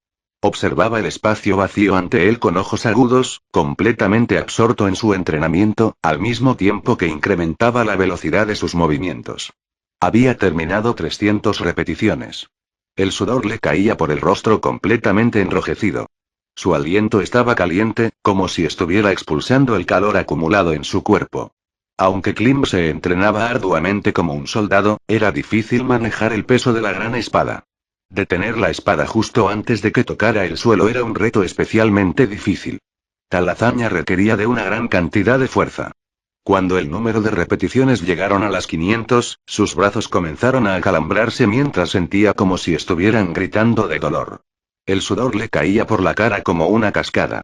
[SPEAKER 1] Observaba el espacio vacío ante él con ojos agudos, completamente absorto en su entrenamiento, al mismo tiempo que incrementaba la velocidad de sus movimientos. Había terminado 300 repeticiones. El sudor le caía por el rostro completamente enrojecido. Su aliento estaba caliente, como si estuviera expulsando el calor acumulado en su cuerpo. Aunque Klim se entrenaba arduamente como un soldado, era difícil manejar el peso de la gran espada. Detener la espada justo antes de que tocara el suelo era un reto especialmente difícil. Tal hazaña requería de una gran cantidad de fuerza. Cuando el número de repeticiones llegaron a las 500, sus brazos comenzaron a acalambrarse mientras sentía como si estuvieran gritando de dolor. El sudor le caía por la cara como una cascada.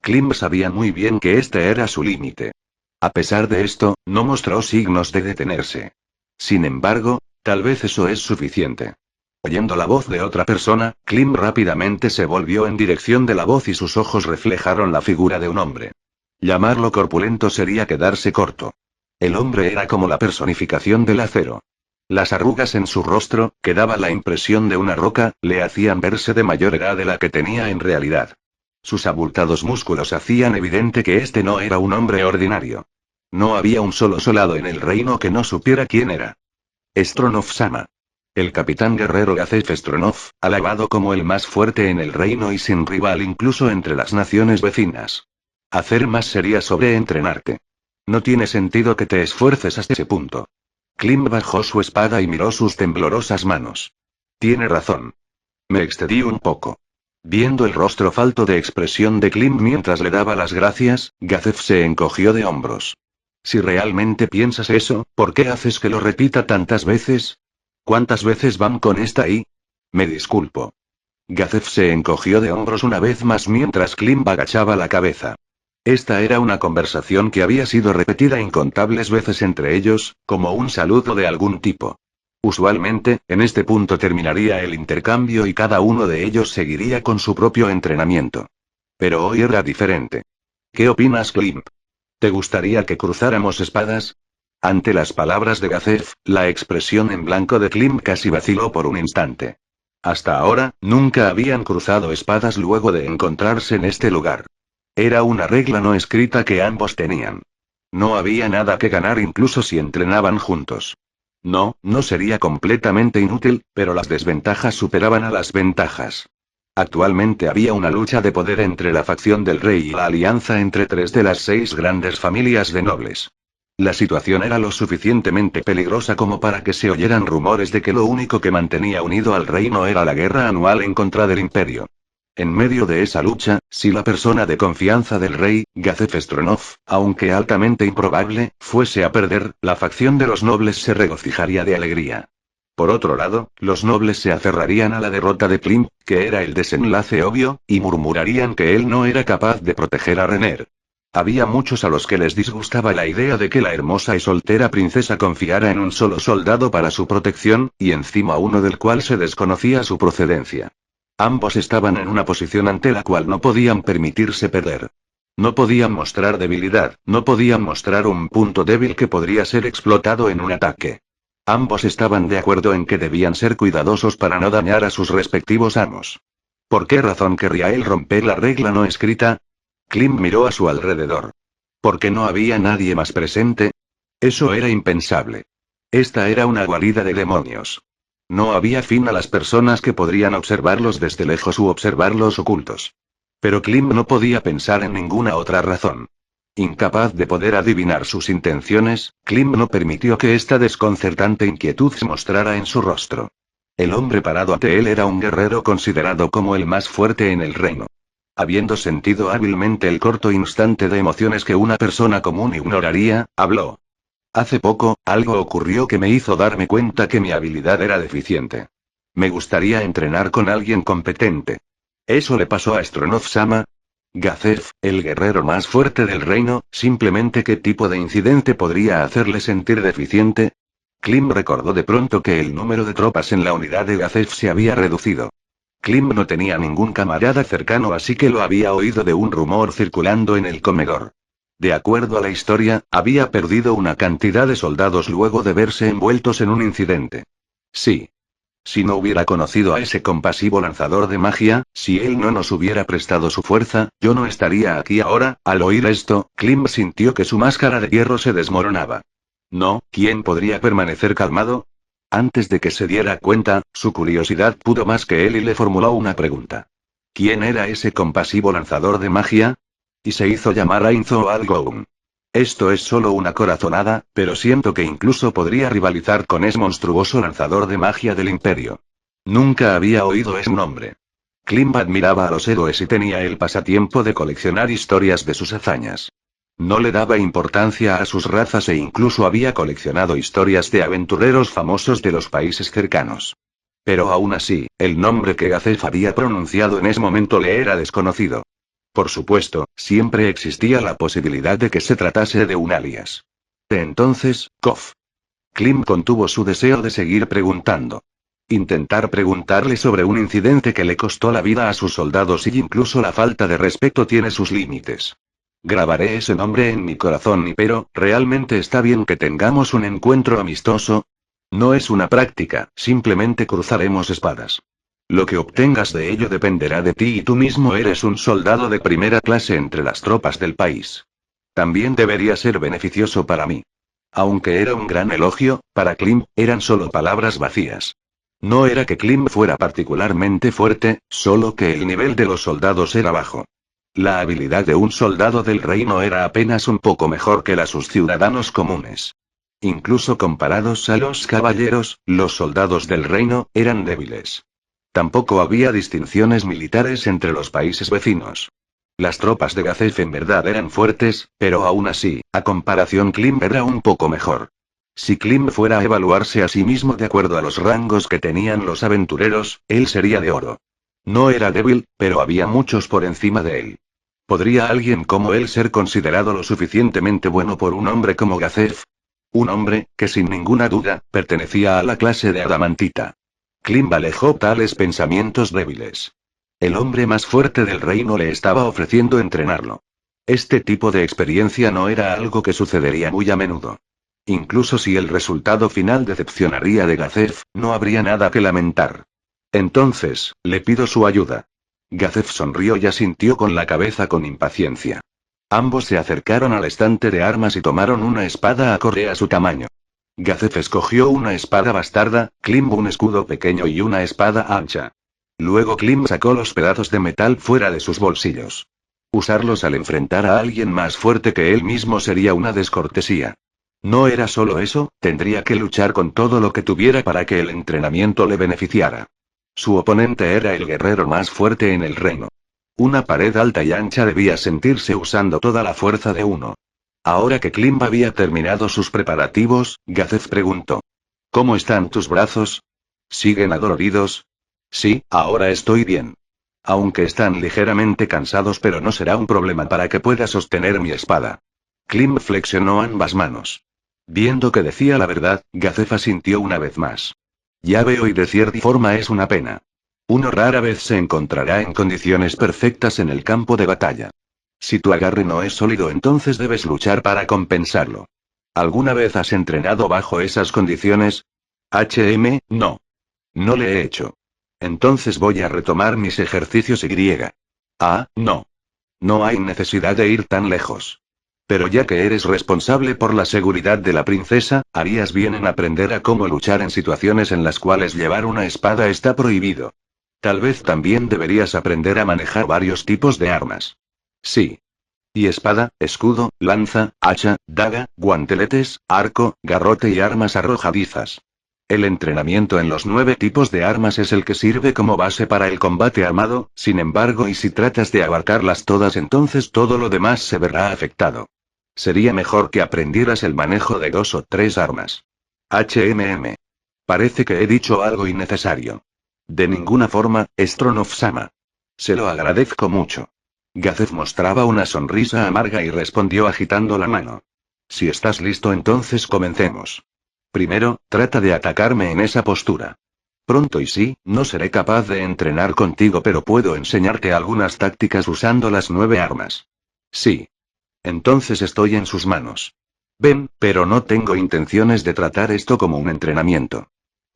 [SPEAKER 1] Klim sabía muy bien que este era su límite. A pesar de esto, no mostró signos de detenerse. Sin embargo, tal vez eso es suficiente. Oyendo la voz de otra persona, Klim rápidamente se volvió en dirección de la voz y sus ojos reflejaron la figura de un hombre. Llamarlo corpulento sería quedarse corto. El hombre era como la personificación del acero. Las arrugas en su rostro, que daba la impresión de una roca, le hacían verse de mayor edad de la que tenía en realidad. Sus abultados músculos hacían evidente que este no era un hombre ordinario. No había un solo soldado en el reino que no supiera quién era. Stronov-sama. El capitán guerrero Gazef Stronov, alabado como el más fuerte en el reino y sin rival incluso entre las naciones vecinas. Hacer más sería sobreentrenarte. No tiene sentido que te esfuerces hasta ese punto. Klim bajó su espada y miró sus temblorosas manos. Tiene razón. Me excedí un poco. Viendo el rostro falto de expresión de Klim mientras le daba las gracias, Gazef se encogió de hombros. Si realmente piensas eso, ¿por qué haces que lo repita tantas veces? ¿Cuántas veces van con esta y? Me disculpo. Gazef se encogió de hombros una vez más mientras Klim agachaba la cabeza. Esta era una conversación que había sido repetida incontables veces entre ellos, como un saludo de algún tipo. Usualmente, en este punto terminaría el intercambio y cada uno de ellos seguiría con su propio entrenamiento. Pero hoy era diferente. ¿Qué opinas, Klim? ¿Te gustaría que cruzáramos espadas? Ante las palabras de Gazef, la expresión en blanco de Klim casi vaciló por un instante. Hasta ahora, nunca habían cruzado espadas luego de encontrarse en este lugar. Era una regla no escrita que ambos tenían. No había nada que ganar incluso si entrenaban juntos. No, no sería completamente inútil, pero las desventajas superaban a las ventajas. Actualmente había una lucha de poder entre la facción del rey y la alianza entre 3 de las 6 grandes familias de nobles. La situación era lo suficientemente peligrosa como para que se oyeran rumores de que lo único que mantenía unido al reino era la guerra anual en contra del imperio. En medio de esa lucha, si la persona de confianza del rey, Gazef Stronov, aunque altamente improbable, fuese a perder, la facción de los nobles se regocijaría de alegría. Por otro lado, los nobles se aferrarían a la derrota de Klim, que era el desenlace obvio, y murmurarían que él no era capaz de proteger a Renner. Había muchos a los que les disgustaba la idea de que la hermosa y soltera princesa confiara en un solo soldado para su protección, y encima uno del cual se desconocía su procedencia. Ambos estaban en una posición ante la cual no podían permitirse perder. No podían mostrar debilidad, no podían mostrar un punto débil que podría ser explotado en un ataque. Ambos estaban de acuerdo en que debían ser cuidadosos para no dañar a sus respectivos amos. ¿Por qué razón querría él romper la regla no escrita? Klim miró a su alrededor. ¿Por qué no había nadie más presente? Eso era impensable. Esta era una guarida de demonios. No había fin a las personas que podrían observarlos desde lejos u observarlos ocultos. Pero Klim no podía pensar en ninguna otra razón. Incapaz de poder adivinar sus intenciones, Klim no permitió que esta desconcertante inquietud se mostrara en su rostro. El hombre parado ante él era un guerrero considerado como el más fuerte en el reino. Habiendo sentido hábilmente el corto instante de emociones que una persona común ignoraría, habló. Hace poco, algo ocurrió que me hizo darme cuenta que mi habilidad era deficiente. Me gustaría entrenar con alguien competente. ¿Eso le pasó a Stronov-sama? Gazef, el guerrero más fuerte del reino, simplemente ¿qué tipo de incidente podría hacerle sentir deficiente? Klim recordó de pronto que el número de tropas en la unidad de Gazef se había reducido. Klim no tenía ningún camarada cercano, así que lo había oído de un rumor circulando en el comedor. De acuerdo a la historia, había perdido una cantidad de soldados luego de verse envueltos en un incidente. Sí. Si no hubiera conocido a ese compasivo lanzador de magia, si él no nos hubiera prestado su fuerza, yo no estaría aquí ahora. Al oír esto, Klim sintió que su máscara de hierro se desmoronaba. No, ¿quién podría permanecer calmado? Antes de que se diera cuenta, su curiosidad pudo más que él y le formuló una pregunta. ¿Quién era ese compasivo lanzador de magia? Y se hizo llamar Ainzo Algoun. Esto es solo una corazonada, pero siento que incluso podría rivalizar con ese monstruoso lanzador de magia del imperio. Nunca había oído ese nombre. Klim admiraba a los héroes y tenía el pasatiempo de coleccionar historias de sus hazañas. No le daba importancia a sus razas e incluso había coleccionado historias de aventureros famosos de los países cercanos. Pero aún así, el nombre que Gazef había pronunciado en ese momento le era desconocido. Por supuesto, siempre existía la posibilidad de que se tratase de un alias. Entonces, Kof. Klim contuvo su deseo de seguir preguntando. Intentar preguntarle sobre un incidente que le costó la vida a sus soldados y incluso la falta de respeto tiene sus límites. Grabaré ese nombre en mi corazón pero, ¿realmente está bien que tengamos un encuentro amistoso? No es una práctica, simplemente cruzaremos espadas. Lo que obtengas de ello dependerá de ti y tú mismo eres un soldado de primera clase entre las tropas del país. También debería ser beneficioso para mí. Aunque era un gran elogio, para Klim, eran solo palabras vacías. No era que Klim fuera particularmente fuerte, solo que el nivel de los soldados era bajo. La habilidad de un soldado del reino era apenas un poco mejor que la de sus ciudadanos comunes. Incluso comparados a los caballeros, los soldados del reino eran débiles. Tampoco había distinciones militares entre los países vecinos. Las tropas de Gazef en verdad eran fuertes, pero aún así, a comparación Klim era un poco mejor. Si Klim fuera a evaluarse a sí mismo de acuerdo a los rangos que tenían los aventureros, él sería de oro. No era débil, pero había muchos por encima de él. ¿Podría alguien como él ser considerado lo suficientemente bueno por un hombre como Gazef? Un hombre, que sin ninguna duda, pertenecía a la clase de Adamantita. Klim alejó tales pensamientos débiles. El hombre más fuerte del reino le estaba ofreciendo entrenarlo. Este tipo de experiencia no era algo que sucedería muy a menudo. Incluso si el resultado final decepcionaría de Gazef, no habría nada que lamentar. Entonces, le pido su ayuda. Gazef sonrió y asintió con la cabeza con impaciencia. Ambos se acercaron al estante de armas y tomaron una espada acorde a su tamaño. Gazef escogió una espada bastarda, Klim un escudo pequeño y una espada ancha. Luego Klim sacó los pedazos de metal fuera de sus bolsillos. Usarlos al enfrentar a alguien más fuerte que él mismo sería una descortesía. No era solo eso, tendría que luchar con todo lo que tuviera para que el entrenamiento le beneficiara. Su oponente era el guerrero más fuerte en el reino. Una pared alta y ancha debía sentirse usando toda la fuerza de uno. Ahora que Klim había terminado sus preparativos, Gazef preguntó. ¿Cómo están tus brazos? ¿Siguen adoloridos? Sí, ahora estoy bien. Aunque están ligeramente cansados, pero no será un problema para que pueda sostener mi espada. Klim flexionó ambas manos. Viendo que decía la verdad, Gazef asintió una vez más. Ya veo y de cierta forma es una pena. Uno rara vez se encontrará en condiciones perfectas en el campo de batalla. Si tu agarre no es sólido, entonces debes luchar para compensarlo. ¿Alguna vez has entrenado bajo esas condiciones? No. No le he hecho. Entonces voy a retomar mis ejercicios y. No. No hay necesidad de ir tan lejos. Pero ya que eres responsable por la seguridad de la princesa, harías bien en aprender a cómo luchar en situaciones en las cuales llevar una espada está prohibido. Tal vez también deberías aprender a manejar varios tipos de armas. Sí. Y espada, escudo, lanza, hacha, daga, guanteletes, arco, garrote y armas arrojadizas. El entrenamiento en los 9 tipos de armas es el que sirve como base para el combate armado, sin embargo, y si tratas de abarcarlas todas, entonces todo lo demás se verá afectado. Sería mejor que aprendieras el manejo de 2 o 3 armas. Parece que he dicho algo innecesario. De ninguna forma, Stronov-sama. Se lo agradezco mucho. Gazef mostraba una sonrisa amarga y respondió agitando la mano. Si estás listo, entonces comencemos. Primero, trata de atacarme en esa postura. Pronto y sí, no seré capaz de entrenar contigo, pero puedo enseñarte algunas tácticas usando las 9 armas. Sí. Entonces estoy en sus manos. Ven, pero no tengo intenciones de tratar esto como un entrenamiento.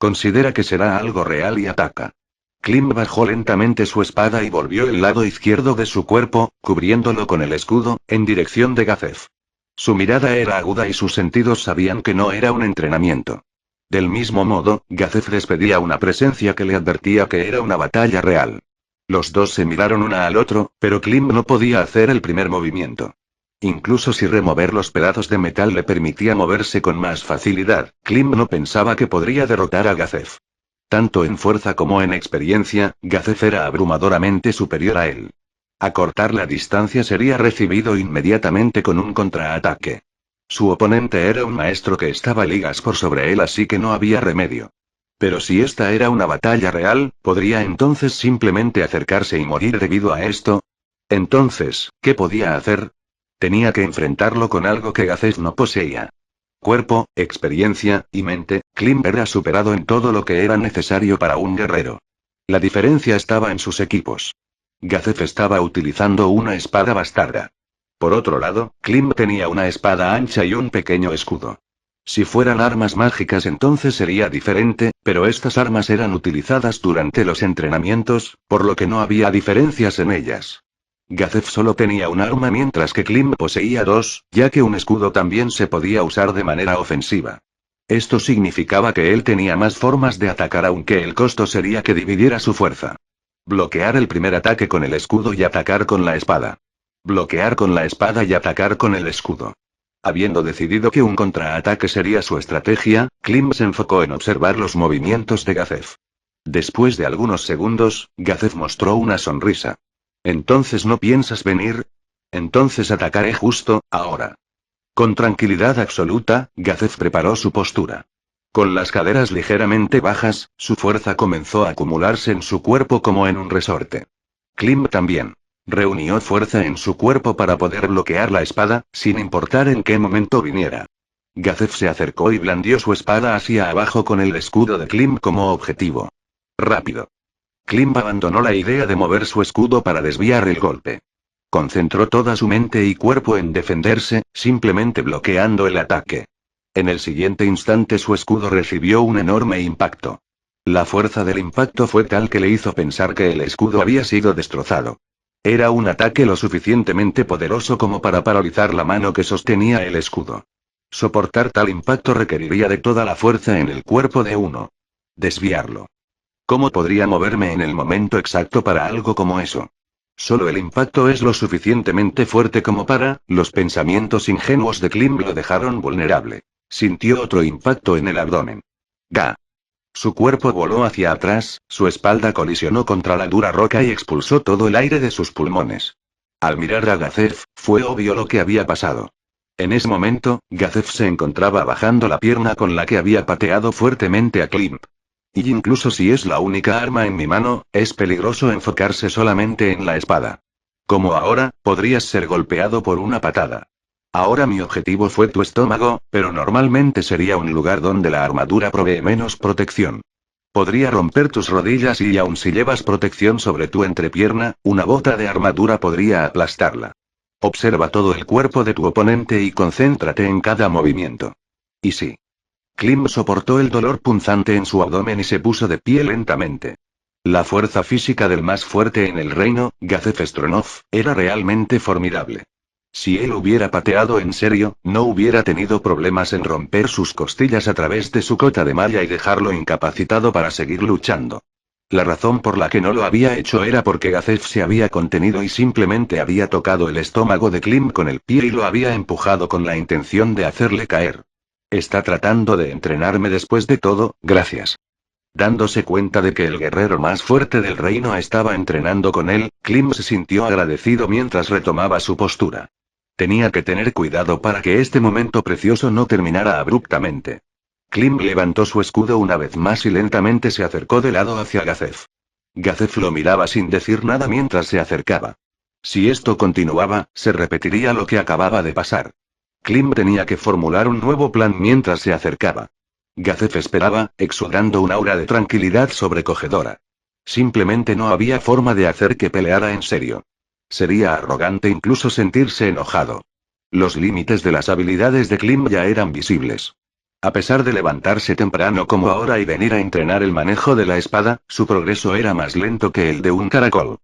[SPEAKER 1] Considera que será algo real y ataca. Klim bajó lentamente su espada y volvió el lado izquierdo de su cuerpo, cubriéndolo con el escudo, en dirección de Gazef. Su mirada era aguda y sus sentidos sabían que no era un entrenamiento. Del mismo modo, Gazef despedía una presencia que le advertía que era una batalla real. Los dos se miraron una al otro, pero Klim no podía hacer el primer movimiento. Incluso si remover los pedazos de metal le permitía moverse con más facilidad, Klim no pensaba que podría derrotar a Gazef. Tanto en fuerza como en experiencia, Gazef era abrumadoramente superior a él. Acortar la distancia sería recibido inmediatamente con un contraataque. Su oponente era un maestro que estaba ligas por sobre él, así que no había remedio. Pero si esta era una batalla real, ¿podría entonces simplemente acercarse y morir debido a esto? Entonces, ¿qué podía hacer? Tenía que enfrentarlo con algo que Gazef no poseía. Cuerpo, experiencia y mente, Klim era superado en todo lo que era necesario para un guerrero. La diferencia estaba en sus equipos. Gazef estaba utilizando una espada bastarda. Por otro lado, Klim tenía una espada ancha y un pequeño escudo. Si fueran armas mágicas entonces sería diferente, pero estas armas eran utilizadas durante los entrenamientos, por lo que no había diferencias en ellas. Gazef solo tenía un arma mientras que Klim poseía dos, ya que un escudo también se podía usar de manera ofensiva. Esto significaba que él tenía más formas de atacar, aunque el costo sería que dividiera su fuerza. Bloquear el primer ataque con el escudo y atacar con la espada. Bloquear con la espada y atacar con el escudo. Habiendo decidido que un contraataque sería su estrategia, Klim se enfocó en observar los movimientos de Gazef. Después de algunos segundos, Gazef mostró una sonrisa. ¿Entonces no piensas venir? Entonces atacaré justo, ahora. Con tranquilidad absoluta, Gazef preparó su postura. Con las caderas ligeramente bajas, su fuerza comenzó a acumularse en su cuerpo como en un resorte. Klim también. Reunió fuerza en su cuerpo para poder bloquear la espada, sin importar en qué momento viniera. Gazef se acercó y blandió su espada hacia abajo con el escudo de Klim como objetivo. Rápido. Klim abandonó la idea de mover su escudo para desviar el golpe. Concentró toda su mente y cuerpo en defenderse, simplemente bloqueando el ataque. En el siguiente instante su escudo recibió un enorme impacto. La fuerza del impacto fue tal que le hizo pensar que el escudo había sido destrozado. Era un ataque lo suficientemente poderoso como para paralizar la mano que sostenía el escudo. Soportar tal impacto requeriría de toda la fuerza en el cuerpo de uno. Desviarlo. ¿Cómo podría moverme en el momento exacto para algo como eso? Solo el impacto es lo suficientemente fuerte como para. Los pensamientos ingenuos de Klim lo dejaron vulnerable. Sintió otro impacto en el abdomen. ¡Ga! Su cuerpo voló hacia atrás, su espalda colisionó contra la dura roca y expulsó todo el aire de sus pulmones. Al mirar a Gazef, fue obvio lo que había pasado. En ese momento, Gazef se encontraba bajando la pierna con la que había pateado fuertemente a Klim. Y incluso si es la única arma en mi mano, es peligroso enfocarse solamente en la espada. Como ahora, podrías ser golpeado por una patada. Ahora mi objetivo fue tu estómago, pero normalmente sería un lugar donde la armadura provee menos protección. Podría romper tus rodillas y aun si llevas protección sobre tu entrepierna, una bota de armadura podría aplastarla. Observa todo el cuerpo de tu oponente y concéntrate en cada movimiento. Y sí. Klim soportó el dolor punzante en su abdomen y se puso de pie lentamente. La fuerza física del más fuerte en el reino, Gazef Stronov, era realmente formidable. Si él hubiera pateado en serio, no hubiera tenido problemas en romper sus costillas a través de su cota de malla y dejarlo incapacitado para seguir luchando. La razón por la que no lo había hecho era porque Gazef se había contenido y simplemente había tocado el estómago de Klim con el pie y lo había empujado con la intención de hacerle caer. Está tratando de entrenarme después de todo, gracias. Dándose cuenta de que el guerrero más fuerte del reino estaba entrenando con él, Klim se sintió agradecido mientras retomaba su postura. Tenía que tener cuidado para que este momento precioso no terminara abruptamente. Klim levantó su escudo una vez más y lentamente se acercó de lado hacia Gazef. Gazef lo miraba sin decir nada mientras se acercaba. Si esto continuaba, se repetiría lo que acababa de pasar. Klim tenía que formular un nuevo plan mientras se acercaba. Gazef esperaba, exudando un aura de tranquilidad sobrecogedora. Simplemente no había forma de hacer que peleara en serio. Sería arrogante incluso sentirse enojado. Los límites de las habilidades de Klim ya eran visibles. A pesar de levantarse temprano como ahora y venir a entrenar el manejo de la espada, su progreso era más lento que el de un caracol.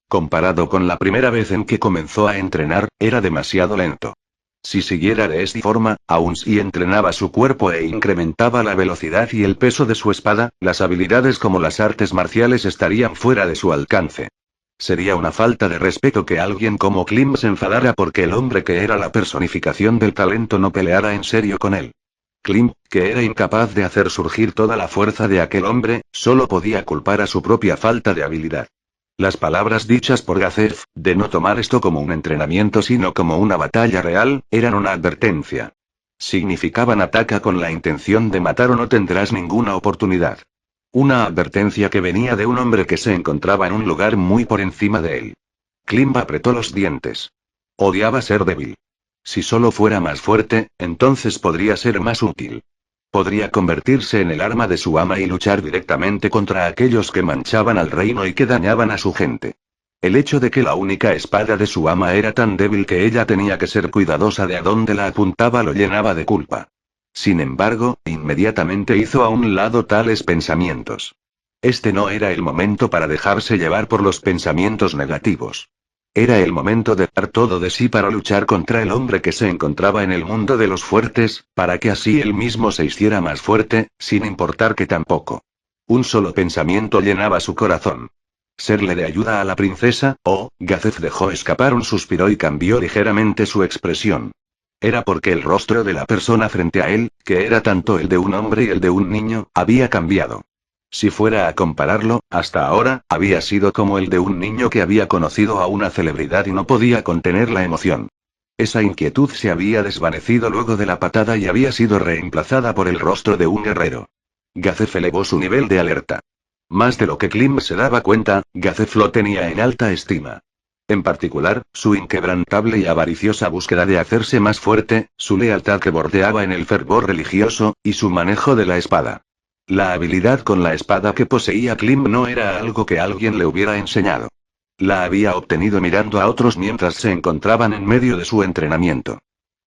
[SPEAKER 1] Comparado con la primera vez en que comenzó a entrenar, era demasiado lento. Si siguiera de esta forma, aun si entrenaba su cuerpo e incrementaba la velocidad y el peso de su espada, las habilidades como las artes marciales estarían fuera de su alcance. Sería una falta de respeto que alguien como Klim se enfadara porque el hombre que era la personificación del talento no peleara en serio con él. Klim, que era incapaz de hacer surgir toda la fuerza de aquel hombre, solo podía culpar a su propia falta de habilidad. Las palabras dichas por Gazef, de no tomar esto como un entrenamiento sino como una batalla real, eran una advertencia. Significaban ataca con la intención de matar o no tendrás ninguna oportunidad. Una advertencia que venía de un hombre que se encontraba en un lugar muy por encima de él. Klimb apretó los dientes. Odiaba ser débil. Si solo fuera más fuerte, entonces podría ser más útil. Podría convertirse en el arma de su ama y luchar directamente contra aquellos que manchaban al reino y que dañaban a su gente. El hecho de que la única espada de su ama era tan débil que ella tenía que ser cuidadosa de a dónde la apuntaba lo llenaba de culpa. Sin embargo, inmediatamente hizo a un lado tales pensamientos. Este no era el momento para dejarse llevar por los pensamientos negativos. Era el momento de dar todo de sí para luchar contra el hombre que se encontraba en el mundo de los fuertes, para que así él mismo se hiciera más fuerte, sin importar que tampoco. Un solo pensamiento llenaba su corazón. Serle de ayuda a la princesa, Gazef dejó escapar un suspiro y cambió ligeramente su expresión. Era porque el rostro de la persona frente a él, que era tanto el de un hombre y el de un niño, había cambiado. Si fuera a compararlo, hasta ahora, había sido como el de un niño que había conocido a una celebridad y no podía contener la emoción. Esa inquietud se había desvanecido luego de la patada y había sido reemplazada por el rostro de un guerrero. Gazef elevó su nivel de alerta. Más de lo que Klim se daba cuenta, Gazef lo tenía en alta estima. En particular, su inquebrantable y avariciosa búsqueda de hacerse más fuerte, su lealtad que bordeaba en el fervor religioso, y su manejo de la espada. La habilidad con la espada que poseía Klim no era algo que alguien le hubiera enseñado. La había obtenido mirando a otros mientras se encontraban en medio de su entrenamiento.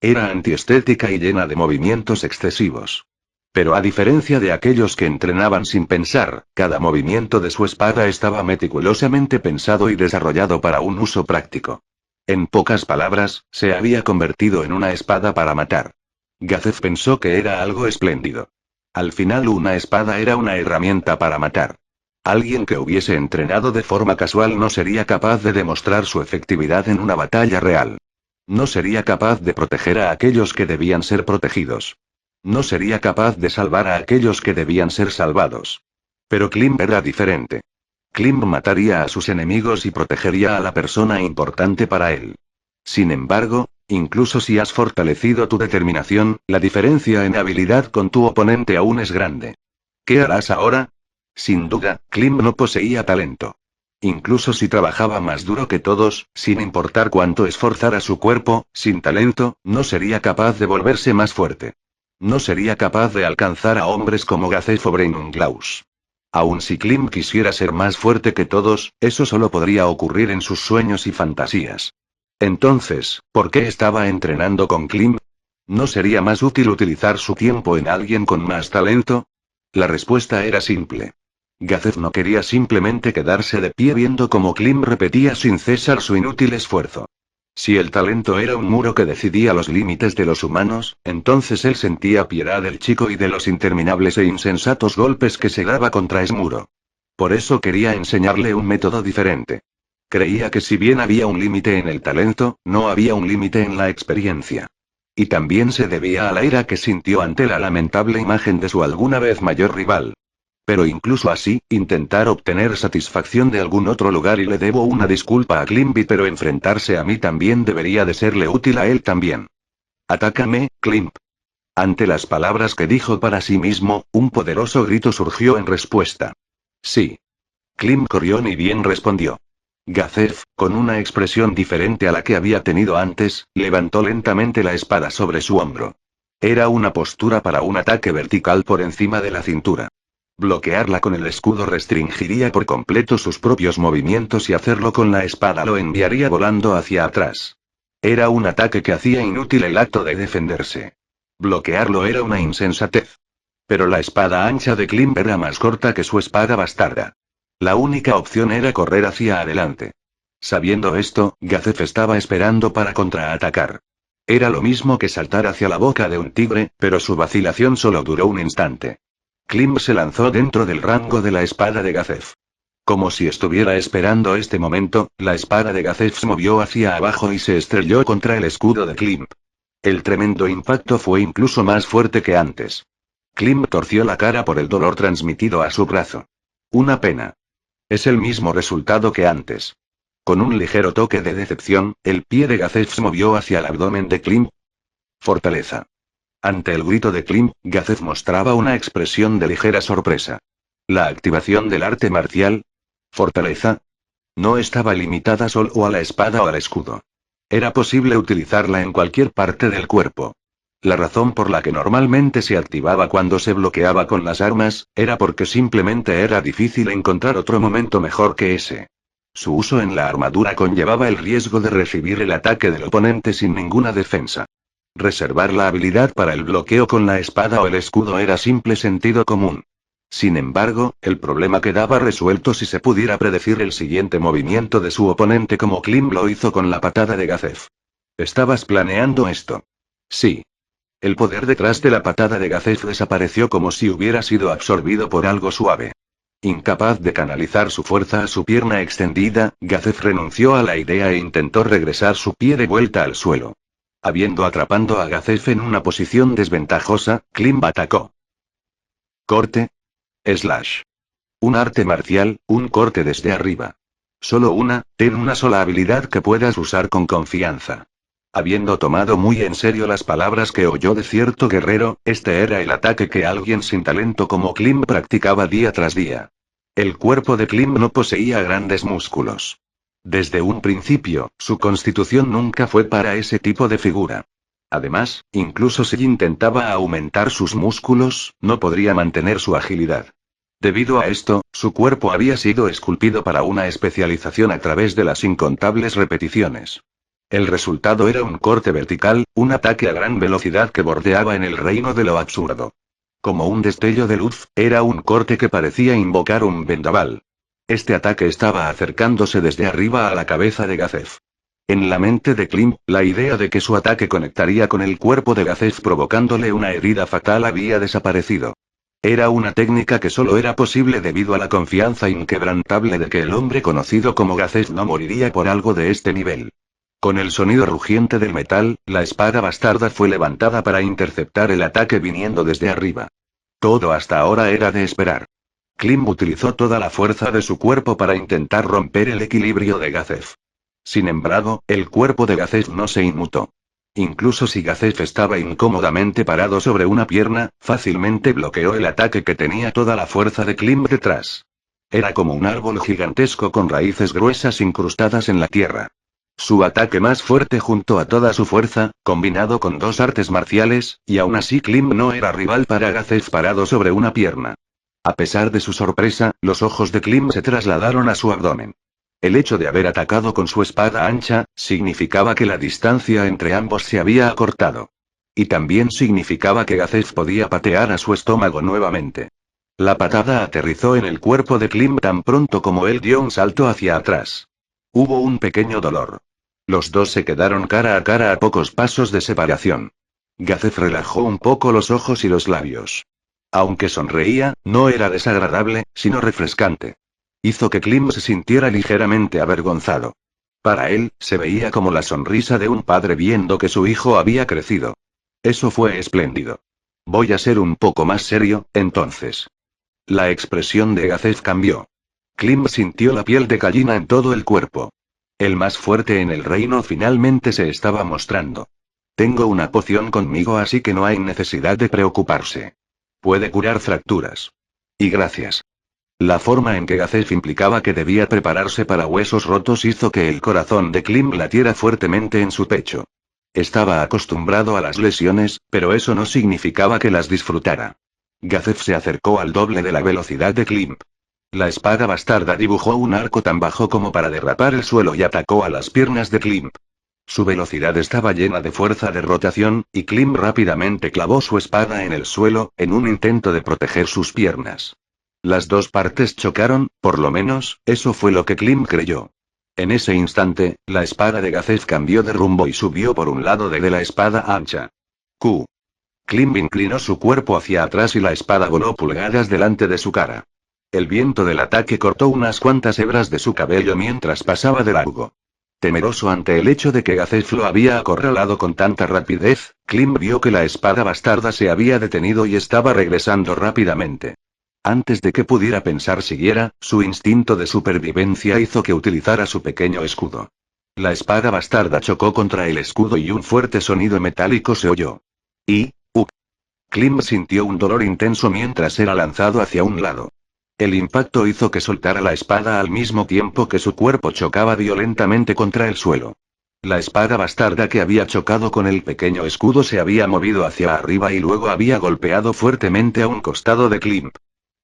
[SPEAKER 1] Era antiestética y llena de movimientos excesivos. Pero a diferencia de aquellos que entrenaban sin pensar, cada movimiento de su espada estaba meticulosamente pensado y desarrollado para un uso práctico. En pocas palabras, se había convertido en una espada para matar. Gazef pensó que era algo espléndido. Al final una espada era una herramienta para matar. Alguien que hubiese entrenado de forma casual no sería capaz de demostrar su efectividad en una batalla real. No sería capaz de proteger a aquellos que debían ser protegidos. No sería capaz de salvar a aquellos que debían ser salvados. Pero Klim era diferente. Klim mataría a sus enemigos y protegería a la persona importante para él. Sin embargo, incluso si has fortalecido tu determinación, la diferencia en habilidad con tu oponente aún es grande. ¿Qué harás ahora? Sin duda, Klim no poseía talento. Incluso si trabajaba más duro que todos, sin importar cuánto esforzara su cuerpo, sin talento, no sería capaz de volverse más fuerte. No sería capaz de alcanzar a hombres como Gazef o Breinunglaus. Aun si Klim quisiera ser más fuerte que todos, eso solo podría ocurrir en sus sueños y fantasías. Entonces, ¿por qué estaba entrenando con Klim? ¿No sería más útil utilizar su tiempo en alguien con más talento? La respuesta era simple. Gazef no quería simplemente quedarse de pie viendo cómo Klim repetía sin cesar su inútil esfuerzo. Si el talento era un muro que decidía los límites de los humanos, entonces él sentía piedad del chico y de los interminables e insensatos golpes que se daba contra ese muro. Por eso quería enseñarle un método diferente. Creía que si bien había un límite en el talento, no había un límite en la experiencia. Y también se debía a la ira que sintió ante la lamentable imagen de su alguna vez mayor rival. Pero incluso así, intentar obtener satisfacción de algún otro lugar y le debo una disculpa a Klimby, pero enfrentarse a mí también debería de serle útil a él también. Atácame, Klimp. Ante las palabras que dijo para sí mismo, un poderoso grito surgió en respuesta. Sí. Klimp corrió ni bien respondió. Gazef, con una expresión diferente a la que había tenido antes, levantó lentamente la espada sobre su hombro. Era una postura para un ataque vertical por encima de la cintura. Bloquearla con el escudo restringiría por completo sus propios movimientos y hacerlo con la espada lo enviaría volando hacia atrás. Era un ataque que hacía inútil el acto de defenderse. Bloquearlo era una insensatez. Pero la espada ancha de Klim era más corta que su espada bastarda. La única opción era correr hacia adelante. Sabiendo esto, Gazef estaba esperando para contraatacar. Era lo mismo que saltar hacia la boca de un tigre, pero su vacilación solo duró un instante. Klim se lanzó dentro del rango de la espada de Gazef. Como si estuviera esperando este momento, la espada de Gazef se movió hacia abajo y se estrelló contra el escudo de Klim. El tremendo impacto fue incluso más fuerte que antes. Klim torció la cara por el dolor transmitido a su brazo. Una pena. Es el mismo resultado que antes. Con un ligero toque de decepción, el pie de Gazef se movió hacia el abdomen de Klim. Fortaleza. Ante el grito de Klim, Gazef mostraba una expresión de ligera sorpresa. La activación del arte marcial. Fortaleza. No estaba limitada solo a la espada o al escudo. Era posible utilizarla en cualquier parte del cuerpo. La razón por la que normalmente se activaba cuando se bloqueaba con las armas, era porque simplemente era difícil encontrar otro momento mejor que ese. Su uso en la armadura conllevaba el riesgo de recibir el ataque del oponente sin ninguna defensa. Reservar la habilidad para el bloqueo con la espada o el escudo era simple sentido común. Sin embargo, el problema quedaba resuelto si se pudiera predecir el siguiente movimiento de su oponente como Klim lo hizo con la patada de Gazef. ¿Estabas planeando esto? Sí. El poder detrás de la patada de Gazef desapareció como si hubiera sido absorbido por algo suave. Incapaz de canalizar su fuerza a su pierna extendida, Gazef renunció a la idea e intentó regresar su pie de vuelta al suelo. Habiendo atrapando a Gazef en una posición desventajosa, Klim atacó. Corte. Slash. Un arte marcial, un corte desde arriba. Solo ten una sola habilidad que puedas usar con confianza. Habiendo tomado muy en serio las palabras que oyó de cierto guerrero, este era el ataque que alguien sin talento como Klim practicaba día tras día. El cuerpo de Klim no poseía grandes músculos. Desde un principio, su constitución nunca fue para ese tipo de figura. Además, incluso si intentaba aumentar sus músculos, no podría mantener su agilidad. Debido a esto, su cuerpo había sido esculpido para una especialización a través de las incontables repeticiones. El resultado era un corte vertical, un ataque a gran velocidad que bordeaba en el reino de lo absurdo. Como un destello de luz, era un corte que parecía invocar un vendaval. Este ataque estaba acercándose desde arriba a la cabeza de Gazef. En la mente de Klim, la idea de que su ataque conectaría con el cuerpo de Gazef provocándole una herida fatal había desaparecido. Era una técnica que solo era posible debido a la confianza inquebrantable de que el hombre conocido como Gazef no moriría por algo de este nivel. Con el sonido rugiente del metal, la espada bastarda fue levantada para interceptar el ataque viniendo desde arriba. Todo hasta ahora era de esperar. Klim utilizó toda la fuerza de su cuerpo para intentar romper el equilibrio de Gazef. Sin embargo, el cuerpo de Gazef no se inmutó. Incluso si Gazef estaba incómodamente parado sobre una pierna, fácilmente bloqueó el ataque que tenía toda la fuerza de Klim detrás. Era como un árbol gigantesco con raíces gruesas incrustadas en la tierra. Su ataque más fuerte junto a toda su fuerza, combinado con dos artes marciales, y aún así Klim no era rival para Gazef parado sobre una pierna. A pesar de su sorpresa, los ojos de Klim se trasladaron a su abdomen. El hecho de haber atacado con su espada ancha, significaba que la distancia entre ambos se había acortado. Y también significaba que Gazef podía patear a su estómago nuevamente. La patada aterrizó en el cuerpo de Klim tan pronto como él dio un salto hacia atrás. Hubo un pequeño dolor. Los dos se quedaron cara a pocos pasos de separación. Gazef relajó un poco los ojos y los labios. Aunque sonreía, no era desagradable, sino refrescante. Hizo que Klim se sintiera ligeramente avergonzado. Para él, se veía como la sonrisa de un padre viendo que su hijo había crecido. Eso fue espléndido. Voy a ser un poco más serio, entonces. La expresión de Gazef cambió. Klim sintió la piel de gallina en todo el cuerpo. El más fuerte en el reino finalmente se estaba mostrando. Tengo una poción conmigo así que no hay necesidad de preocuparse. Puede curar fracturas. Y gracias. La forma en que Gazef implicaba que debía prepararse para huesos rotos hizo que el corazón de Klim latiera fuertemente en su pecho. Estaba acostumbrado a las lesiones, pero eso no significaba que las disfrutara. Gazef se acercó al doble de la velocidad de Klim. La espada bastarda dibujó un arco tan bajo como para derrapar el suelo y atacó a las piernas de Klim. Su velocidad estaba llena de fuerza de rotación, y Klim rápidamente clavó su espada en el suelo, en un intento de proteger sus piernas. Las dos partes chocaron, por lo menos, eso fue lo que Klim creyó. En ese instante, la espada de Gazef cambió de rumbo y subió por un lado de la espada ancha. Q. Klim inclinó su cuerpo hacia atrás y la espada voló pulgadas delante de su cara. El viento del ataque cortó unas cuantas hebras de su cabello mientras pasaba de largo. Temeroso ante el hecho de que Gazef lo había acorralado con tanta rapidez, Klim vio que la espada bastarda se había detenido y estaba regresando rápidamente. Antes de que pudiera pensar siquiera, su instinto de supervivencia hizo que utilizara su pequeño escudo. La espada bastarda chocó contra el escudo y un fuerte sonido metálico se oyó. Klim sintió un dolor intenso mientras era lanzado hacia un lado. El impacto hizo que soltara la espada al mismo tiempo que su cuerpo chocaba violentamente contra el suelo. La espada bastarda que había chocado con el pequeño escudo se había movido hacia arriba y luego había golpeado fuertemente a un costado de Klim.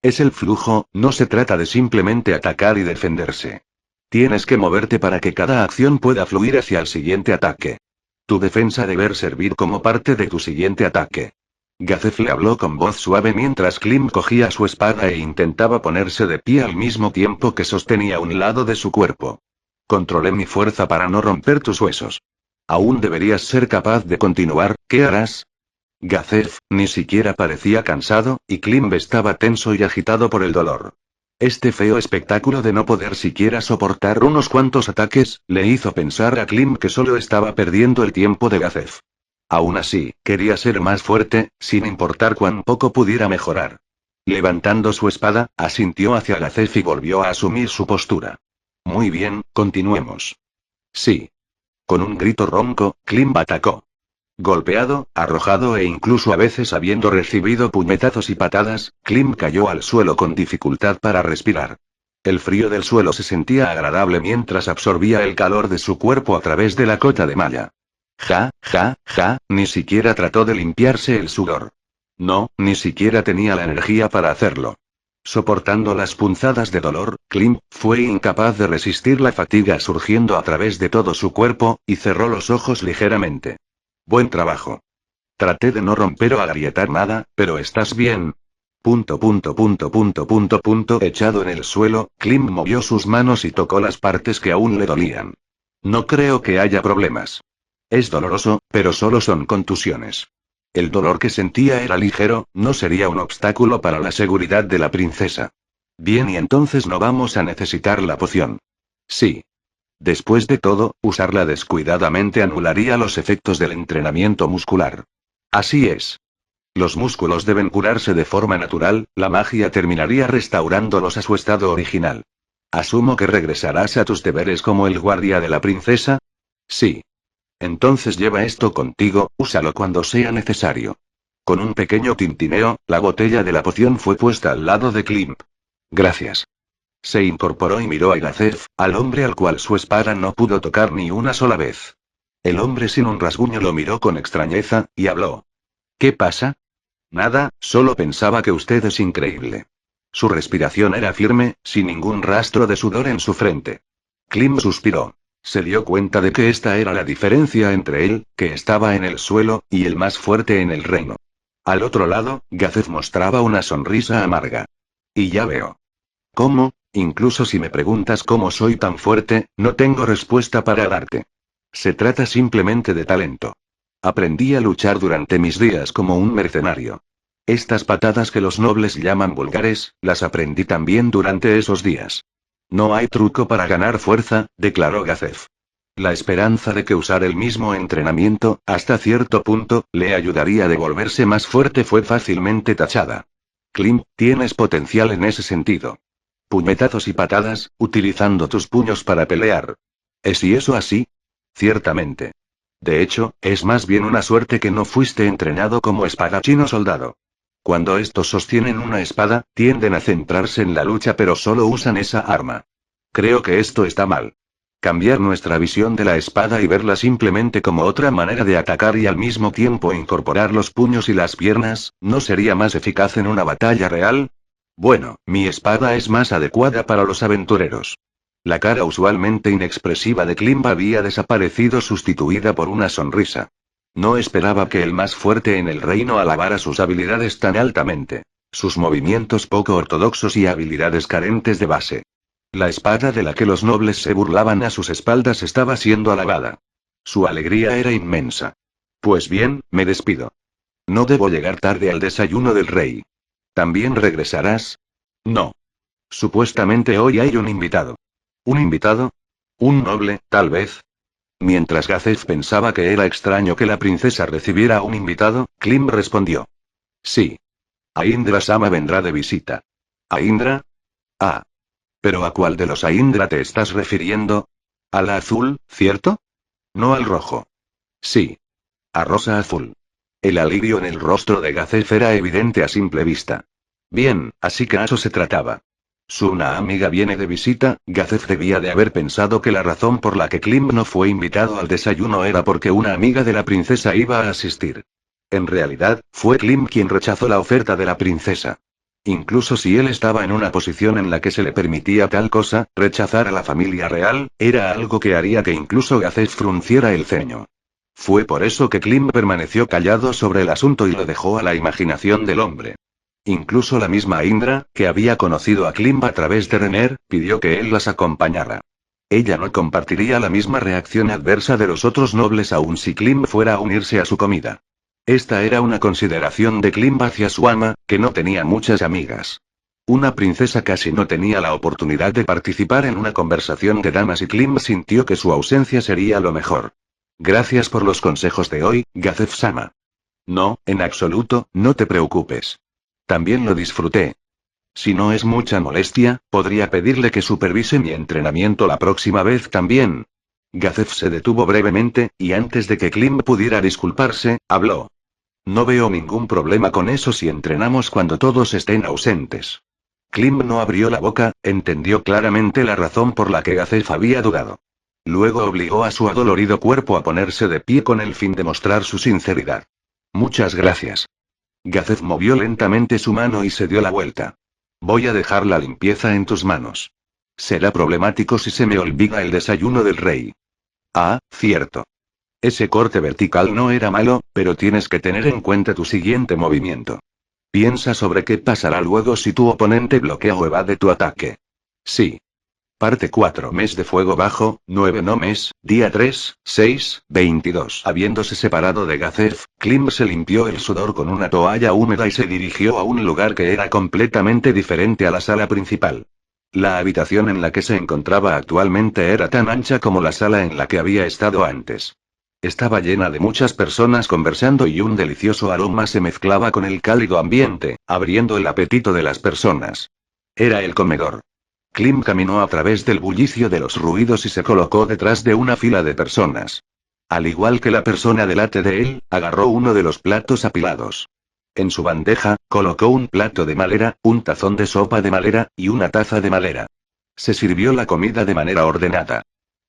[SPEAKER 1] Es el flujo, no se trata de simplemente atacar y defenderse. Tienes que moverte para que cada acción pueda fluir hacia el siguiente ataque. Tu defensa debe servir como parte de tu siguiente ataque. Gazef le habló con voz suave mientras Klim cogía su espada e intentaba ponerse de pie al mismo tiempo que sostenía un lado de su cuerpo. Controlé mi fuerza para no romper tus huesos. Aún deberías ser capaz de continuar, ¿qué harás? Gazef ni siquiera parecía cansado, y Klim estaba tenso y agitado por el dolor. Este feo espectáculo de no poder siquiera soportar unos cuantos ataques, le hizo pensar a Klim que solo estaba perdiendo el tiempo de Gazef. Aún así, quería ser más fuerte, sin importar cuán poco pudiera mejorar. Levantando su espada, asintió hacia Gazef y volvió a asumir su postura. Muy bien, continuemos. Sí. Con un grito ronco, Klim atacó. Golpeado, arrojado e incluso a veces habiendo recibido puñetazos y patadas, Klim cayó al suelo con dificultad para respirar. El frío del suelo se sentía agradable mientras absorbía el calor de su cuerpo a través de la cota de malla. Ni siquiera trató de limpiarse el sudor. No, ni siquiera tenía la energía para hacerlo. Soportando las punzadas de dolor, Klim fue incapaz de resistir la fatiga surgiendo a través de todo su cuerpo, y cerró los ojos ligeramente. Buen trabajo. Traté de no romper o agrietar nada, pero ¿estás bien? Echado en el suelo, Klim movió sus manos y tocó las partes que aún le dolían. No creo que haya problemas. Es doloroso, pero solo son contusiones. El dolor que sentía era ligero, no sería un obstáculo para la seguridad de la princesa. Bien, y entonces no vamos a necesitar la poción. Sí. Después de todo, usarla descuidadamente anularía los efectos del entrenamiento muscular. Así es. Los músculos deben curarse de forma natural, la magia terminaría restaurándolos a su estado original. Asumo que regresarás a tus deberes como el guardia de la princesa. Sí. Entonces lleva esto contigo, úsalo cuando sea necesario. Con un pequeño tintineo, la botella de la poción fue puesta al lado de Klim. Gracias. Se incorporó y miró a Gazef, al hombre al cual su espada no pudo tocar ni una sola vez. El hombre sin un rasguño lo miró con extrañeza, y habló. ¿Qué pasa? Nada, solo pensaba que usted es increíble. Su respiración era firme, sin ningún rastro de sudor en su frente. Klim suspiró. Se dio cuenta de que esta era la diferencia entre él, que estaba en el suelo, y el más fuerte en el reino. Al otro lado, Gazef mostraba una sonrisa amarga. Y ya veo. ¿Cómo? Incluso si me preguntas cómo soy tan fuerte, no tengo respuesta para darte. Se trata simplemente de talento. Aprendí a luchar durante mis días como un mercenario. Estas patadas que los nobles llaman vulgares, las aprendí también durante esos días. No hay truco para ganar fuerza, declaró Gazef. La esperanza de que usar el mismo entrenamiento, hasta cierto punto, le ayudaría a devolverse más fuerte fue fácilmente tachada. Klim, tienes potencial en ese sentido. Puñetazos y patadas, utilizando tus puños para pelear. ¿Es y eso así? Ciertamente. De hecho, es más bien una suerte que no fuiste entrenado como espadachín o soldado. Cuando estos sostienen una espada, tienden a centrarse en la lucha pero solo usan esa arma. Creo que esto está mal. Cambiar nuestra visión de la espada y verla simplemente como otra manera de atacar y al mismo tiempo incorporar los puños y las piernas, ¿no sería más eficaz en una batalla real? Bueno, mi espada es más adecuada para los aventureros. La cara usualmente inexpresiva de Klimp había desaparecido sustituida por una sonrisa. No esperaba que el más fuerte en el reino alabara sus habilidades tan altamente. Sus movimientos poco ortodoxos y habilidades carentes de base. La espada de la que los nobles se burlaban a sus espaldas estaba siendo alabada. Su alegría era inmensa. Pues bien, me despido. No debo llegar tarde al desayuno del rey. ¿También regresarás? No. Supuestamente hoy hay un invitado. ¿Un invitado? ¿Un noble, tal vez? Mientras Gazef pensaba que era extraño que la princesa recibiera a un invitado, Klim respondió. Sí. Aindra-sama vendrá de visita. ¿Aindra? Ah. ¿Pero a cuál de los Aindra te estás refiriendo? A la azul, ¿cierto? No al rojo. Sí. A rosa azul. El alivio en el rostro de Gazef era evidente a simple vista. Bien, así que a eso se trataba. Una amiga viene de visita. Gazef debía de haber pensado que la razón por la que Klim no fue invitado al desayuno era porque una amiga de la princesa iba a asistir. En realidad, fue Klim quien rechazó la oferta de la princesa. Incluso si él estaba en una posición en la que se le permitía tal cosa, rechazar a la familia real, era algo que haría que incluso Gazef frunciera el ceño. Fue por eso que Klim permaneció callado sobre el asunto y lo dejó a la imaginación del hombre. Incluso la misma Indra, que había conocido a Klim a través de Renner, pidió que él las acompañara. Ella no compartiría la misma reacción adversa de los otros nobles aun si Klim fuera a unirse a su comida. Esta era una consideración de Klim hacia su ama, que no tenía muchas amigas. Una princesa casi no tenía la oportunidad de participar en una conversación de damas y Klim sintió que su ausencia sería lo mejor. Gracias por los consejos de hoy, Gazef-sama. No, en absoluto, no te preocupes. También lo disfruté. Si no es mucha molestia, podría pedirle que supervise mi entrenamiento la próxima vez también. Gazef se detuvo brevemente, y antes de que Klim pudiera disculparse, habló. No veo ningún problema con eso si entrenamos cuando todos estén ausentes. Klim no abrió la boca, entendió claramente la razón por la que Gazef había dudado. Luego obligó a su adolorido cuerpo a ponerse de pie con el fin de mostrar su sinceridad. Muchas gracias. Gazef movió lentamente su mano y se dio la vuelta. Voy a dejar la limpieza en tus manos. Será problemático si se me olvida el desayuno del rey. Ah, cierto. Ese corte vertical no era malo, pero tienes que tener en cuenta tu siguiente movimiento. Piensa sobre qué pasará luego si tu oponente bloquea o evade tu ataque. Sí. Parte 4. Mes de fuego bajo, 9 no mes, día 3, 6, 22. Habiéndose separado de Gazef, Klim se limpió el sudor con una toalla húmeda y se dirigió a un lugar que era completamente diferente a la sala principal. La habitación en la que se encontraba actualmente era tan ancha como la sala en la que había estado antes. Estaba llena de muchas personas conversando y un delicioso aroma se mezclaba con el cálido ambiente, abriendo el apetito de las personas. Era el comedor. Klim caminó a través del bullicio de los ruidos y se colocó detrás de una fila de personas. Al igual que la persona delante de él, agarró uno de los platos apilados. En su bandeja, colocó un plato de madera, un tazón de sopa de madera, y una taza de madera. Se sirvió la comida de manera ordenada.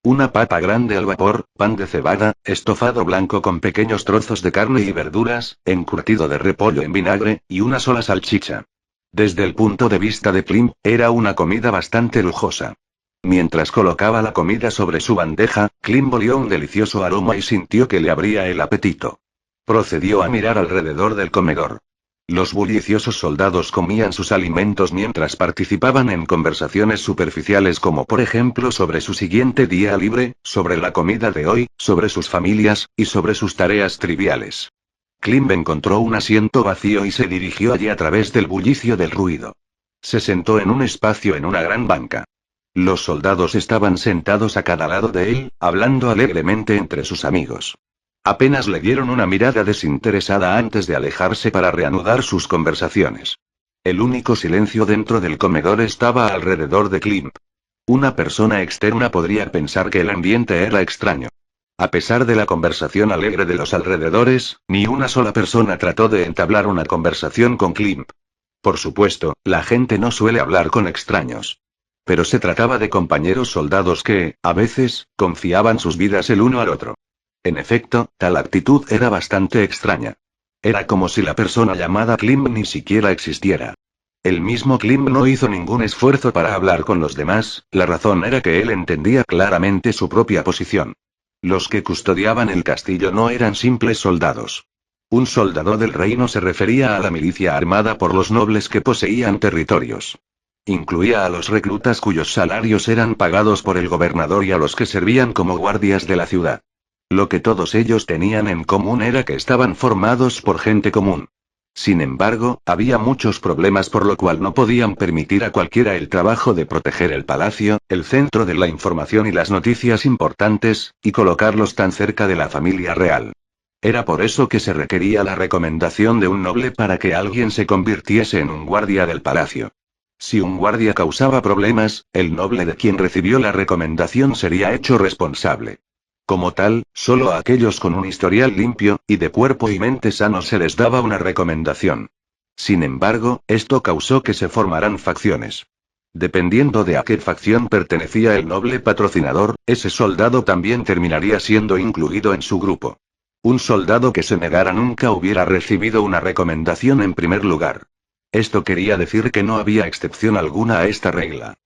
[SPEAKER 1] Una papa grande al vapor, pan de cebada, estofado blanco con pequeños trozos de carne y verduras, encurtido de repollo en vinagre, y una sola salchicha. Desde el punto de vista de Klim, era una comida bastante lujosa. Mientras colocaba la comida sobre su bandeja, Klim olió un delicioso aroma y sintió que le abría el apetito. Procedió a mirar alrededor del comedor. Los bulliciosos soldados comían sus alimentos mientras participaban en conversaciones superficiales como por ejemplo sobre su siguiente día libre, sobre la comida de hoy, sobre sus familias, y sobre sus tareas triviales. Klim encontró un asiento vacío y se dirigió allí a través del bullicio del ruido. Se sentó en un espacio en una gran banca. Los soldados estaban sentados a cada lado de él, hablando alegremente entre sus amigos. Apenas le dieron una mirada desinteresada antes de alejarse para reanudar sus conversaciones. El único silencio dentro del comedor estaba alrededor de Klim. Una persona externa podría pensar que el ambiente era extraño. A pesar de la conversación alegre de los alrededores, ni una sola persona trató de entablar una conversación con Klim. Por supuesto, la gente no suele hablar con extraños. Pero se trataba de compañeros soldados que, a veces, confiaban sus vidas el uno al otro. En efecto, tal actitud era bastante extraña. Era como si la persona llamada Klim ni siquiera existiera. El mismo Klim no hizo ningún esfuerzo para hablar con los demás, la razón era que él entendía claramente su propia posición. Los que custodiaban el castillo no eran simples soldados. Un soldado del reino se refería a la milicia armada por los nobles que poseían territorios. Incluía a los reclutas cuyos salarios eran pagados por el gobernador y a los que servían como guardias de la ciudad. Lo que todos ellos tenían en común era que estaban formados por gente común. Sin embargo, había muchos problemas por lo cual no podían permitir a cualquiera el trabajo de proteger el palacio, el centro de la información y las noticias importantes, y colocarlos tan cerca de la familia real. Era por eso que se requería la recomendación de un noble para que alguien se convirtiese en un guardia del palacio. Si un guardia causaba problemas, el noble de quien recibió la recomendación sería hecho responsable. Como tal, solo a aquellos con un historial limpio, y de cuerpo y mente sanos se les daba una recomendación. Sin embargo, esto causó que se formaran facciones. Dependiendo de a qué facción pertenecía el noble patrocinador, ese soldado también terminaría siendo incluido en su grupo. Un soldado que se negara nunca hubiera recibido una recomendación en primer lugar. Esto quería decir que no había excepción alguna a esta regla.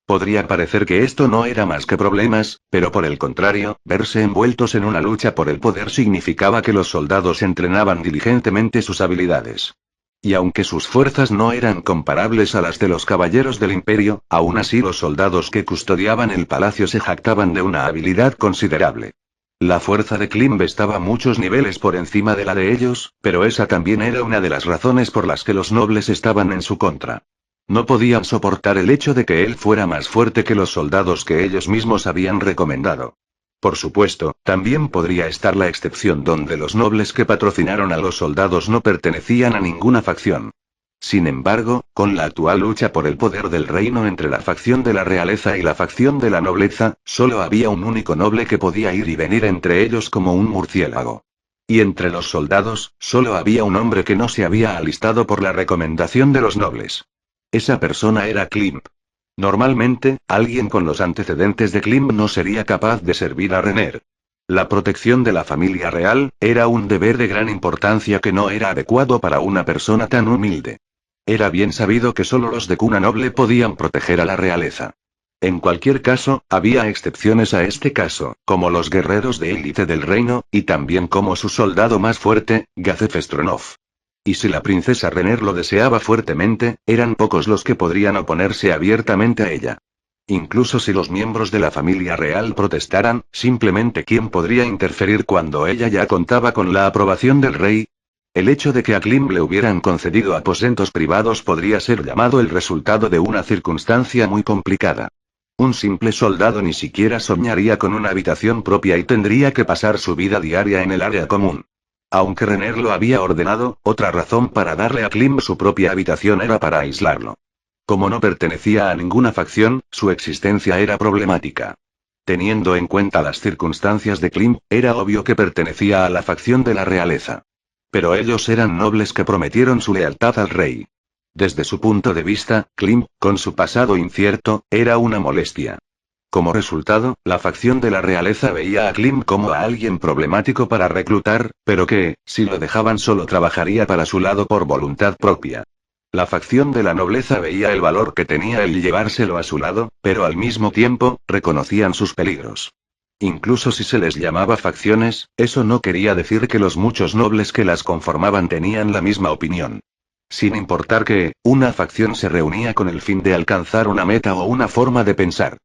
[SPEAKER 1] Podría parecer que esto no era más que problemas, pero por el contrario, verse envueltos en una lucha por el poder significaba que los soldados entrenaban diligentemente sus habilidades. Y aunque sus fuerzas no eran comparables a las de los caballeros del imperio, aún así los soldados que custodiaban el palacio se jactaban de una habilidad considerable. La fuerza de Klimb estaba muchos niveles por encima de la de ellos, pero esa también era una de las razones por las que los nobles estaban en su contra. No podían soportar el hecho de que él fuera más fuerte que los soldados que ellos mismos habían recomendado. Por supuesto, también podría estar la excepción donde los nobles que patrocinaron a los soldados no pertenecían a ninguna facción. Sin embargo, con la actual lucha por el poder del reino entre la facción de la realeza y la facción de la nobleza, solo había un único noble que podía ir y venir entre ellos como un murciélago. Y entre los soldados, solo había un hombre que no se había alistado por la recomendación de los nobles. Esa persona era Klimb. Normalmente, alguien con los antecedentes de Klimb no sería capaz de servir a Renner. La protección de la familia real era un deber de gran importancia que no era adecuado para una persona tan humilde. Era bien sabido que solo los de cuna noble podían proteger a la realeza. En cualquier caso, había excepciones a este caso, como los guerreros de élite del reino, y también como su soldado más fuerte, Gazef Stronov. Y si la princesa Renner lo deseaba fuertemente, eran pocos los que podrían oponerse abiertamente a ella. Incluso si los miembros de la familia real protestaran, simplemente ¿quién podría interferir cuando ella ya contaba con la aprobación del rey? El hecho de que a Klimb le hubieran concedido aposentos privados podría ser llamado el resultado de una circunstancia muy complicada. Un simple soldado ni siquiera soñaría con una habitación propia y tendría que pasar su vida diaria en el área común. Aunque Renner lo había ordenado, otra razón para darle a Klimb su propia habitación era para aislarlo. Como no pertenecía a ninguna facción, su existencia era problemática. Teniendo en cuenta las circunstancias de Klimb, era obvio que pertenecía a la facción de la realeza. Pero ellos eran nobles que prometieron su lealtad al rey. Desde su punto de vista, Klimb, con su pasado incierto, era una molestia. Como resultado, la facción de la realeza veía a Klimb como a alguien problemático para reclutar, pero que, si lo dejaban solo trabajaría para su lado por voluntad propia. La facción de la nobleza veía el valor que tenía el llevárselo a su lado, pero al mismo tiempo, reconocían sus peligros. Incluso si se les llamaba facciones, eso no quería decir que los muchos nobles que las conformaban tenían la misma opinión. Sin importar que, una facción se reunía con el fin de alcanzar una meta o una forma de pensar.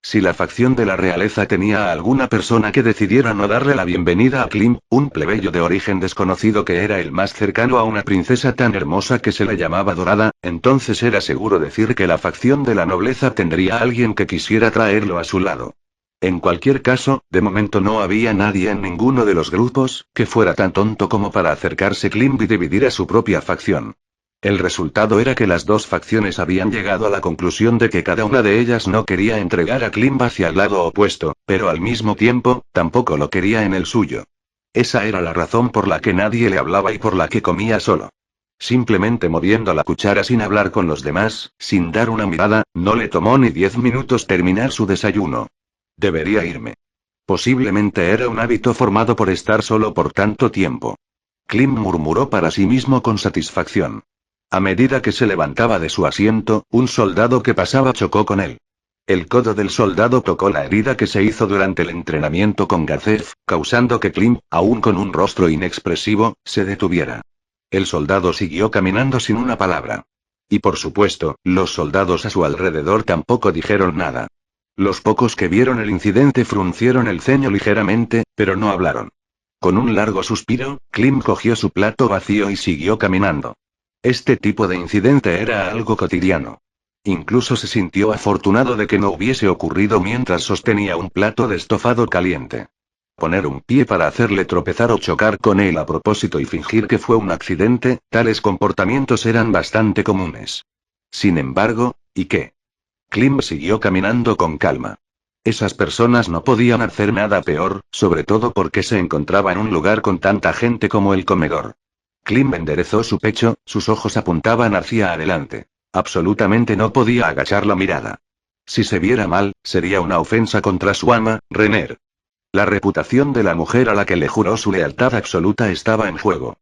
[SPEAKER 1] Si la facción de la realeza tenía a alguna persona que decidiera no darle la bienvenida a Klimb, un plebeyo de origen desconocido que era el más cercano a una princesa tan hermosa que se le llamaba Dorada, entonces era seguro decir que la facción de la nobleza tendría a alguien que quisiera traerlo a su lado. En cualquier caso, de momento no había nadie en ninguno de los grupos que fuera tan tonto como para acercarse Klimb y dividir a su propia facción. El resultado era que las dos facciones habían llegado a la conclusión de que cada una de ellas no quería entregar a Klimb hacia el lado opuesto, pero al mismo tiempo, tampoco lo quería en el suyo. Esa era la razón por la que nadie le hablaba y por la que comía solo. Simplemente moviendo la cuchara sin hablar con los demás, sin dar una mirada, no le tomó ni 10 minutos terminar su desayuno. Debería irme. Posiblemente era un hábito formado por estar solo por tanto tiempo. Klimb murmuró para sí mismo con satisfacción. A medida que se levantaba de su asiento, un soldado que pasaba chocó con él. El codo del soldado tocó la herida que se hizo durante el entrenamiento con Gazef, causando que Klim, aún con un rostro inexpresivo, se detuviera. El soldado siguió caminando sin una palabra. Y por supuesto, los soldados a su alrededor tampoco dijeron nada. Los pocos que vieron el incidente fruncieron el ceño ligeramente, pero no hablaron. Con un largo suspiro, Klim cogió su plato vacío y siguió caminando. Este tipo de incidente era algo cotidiano. Incluso se sintió afortunado de que no hubiese ocurrido mientras sostenía un plato de estofado caliente. Poner un pie para hacerle tropezar o chocar con él a propósito y fingir que fue un accidente, tales comportamientos eran bastante comunes. Sin embargo, ¿y qué? Klim siguió caminando con calma. Esas personas no podían hacer nada peor, sobre todo porque se encontraba en un lugar con tanta gente como el comedor. Klim enderezó su pecho, sus ojos apuntaban hacia adelante. Absolutamente no podía agachar la mirada. Si se viera mal, sería una ofensa contra su ama, Renner. La reputación de la mujer a la que le juró su lealtad absoluta estaba en juego.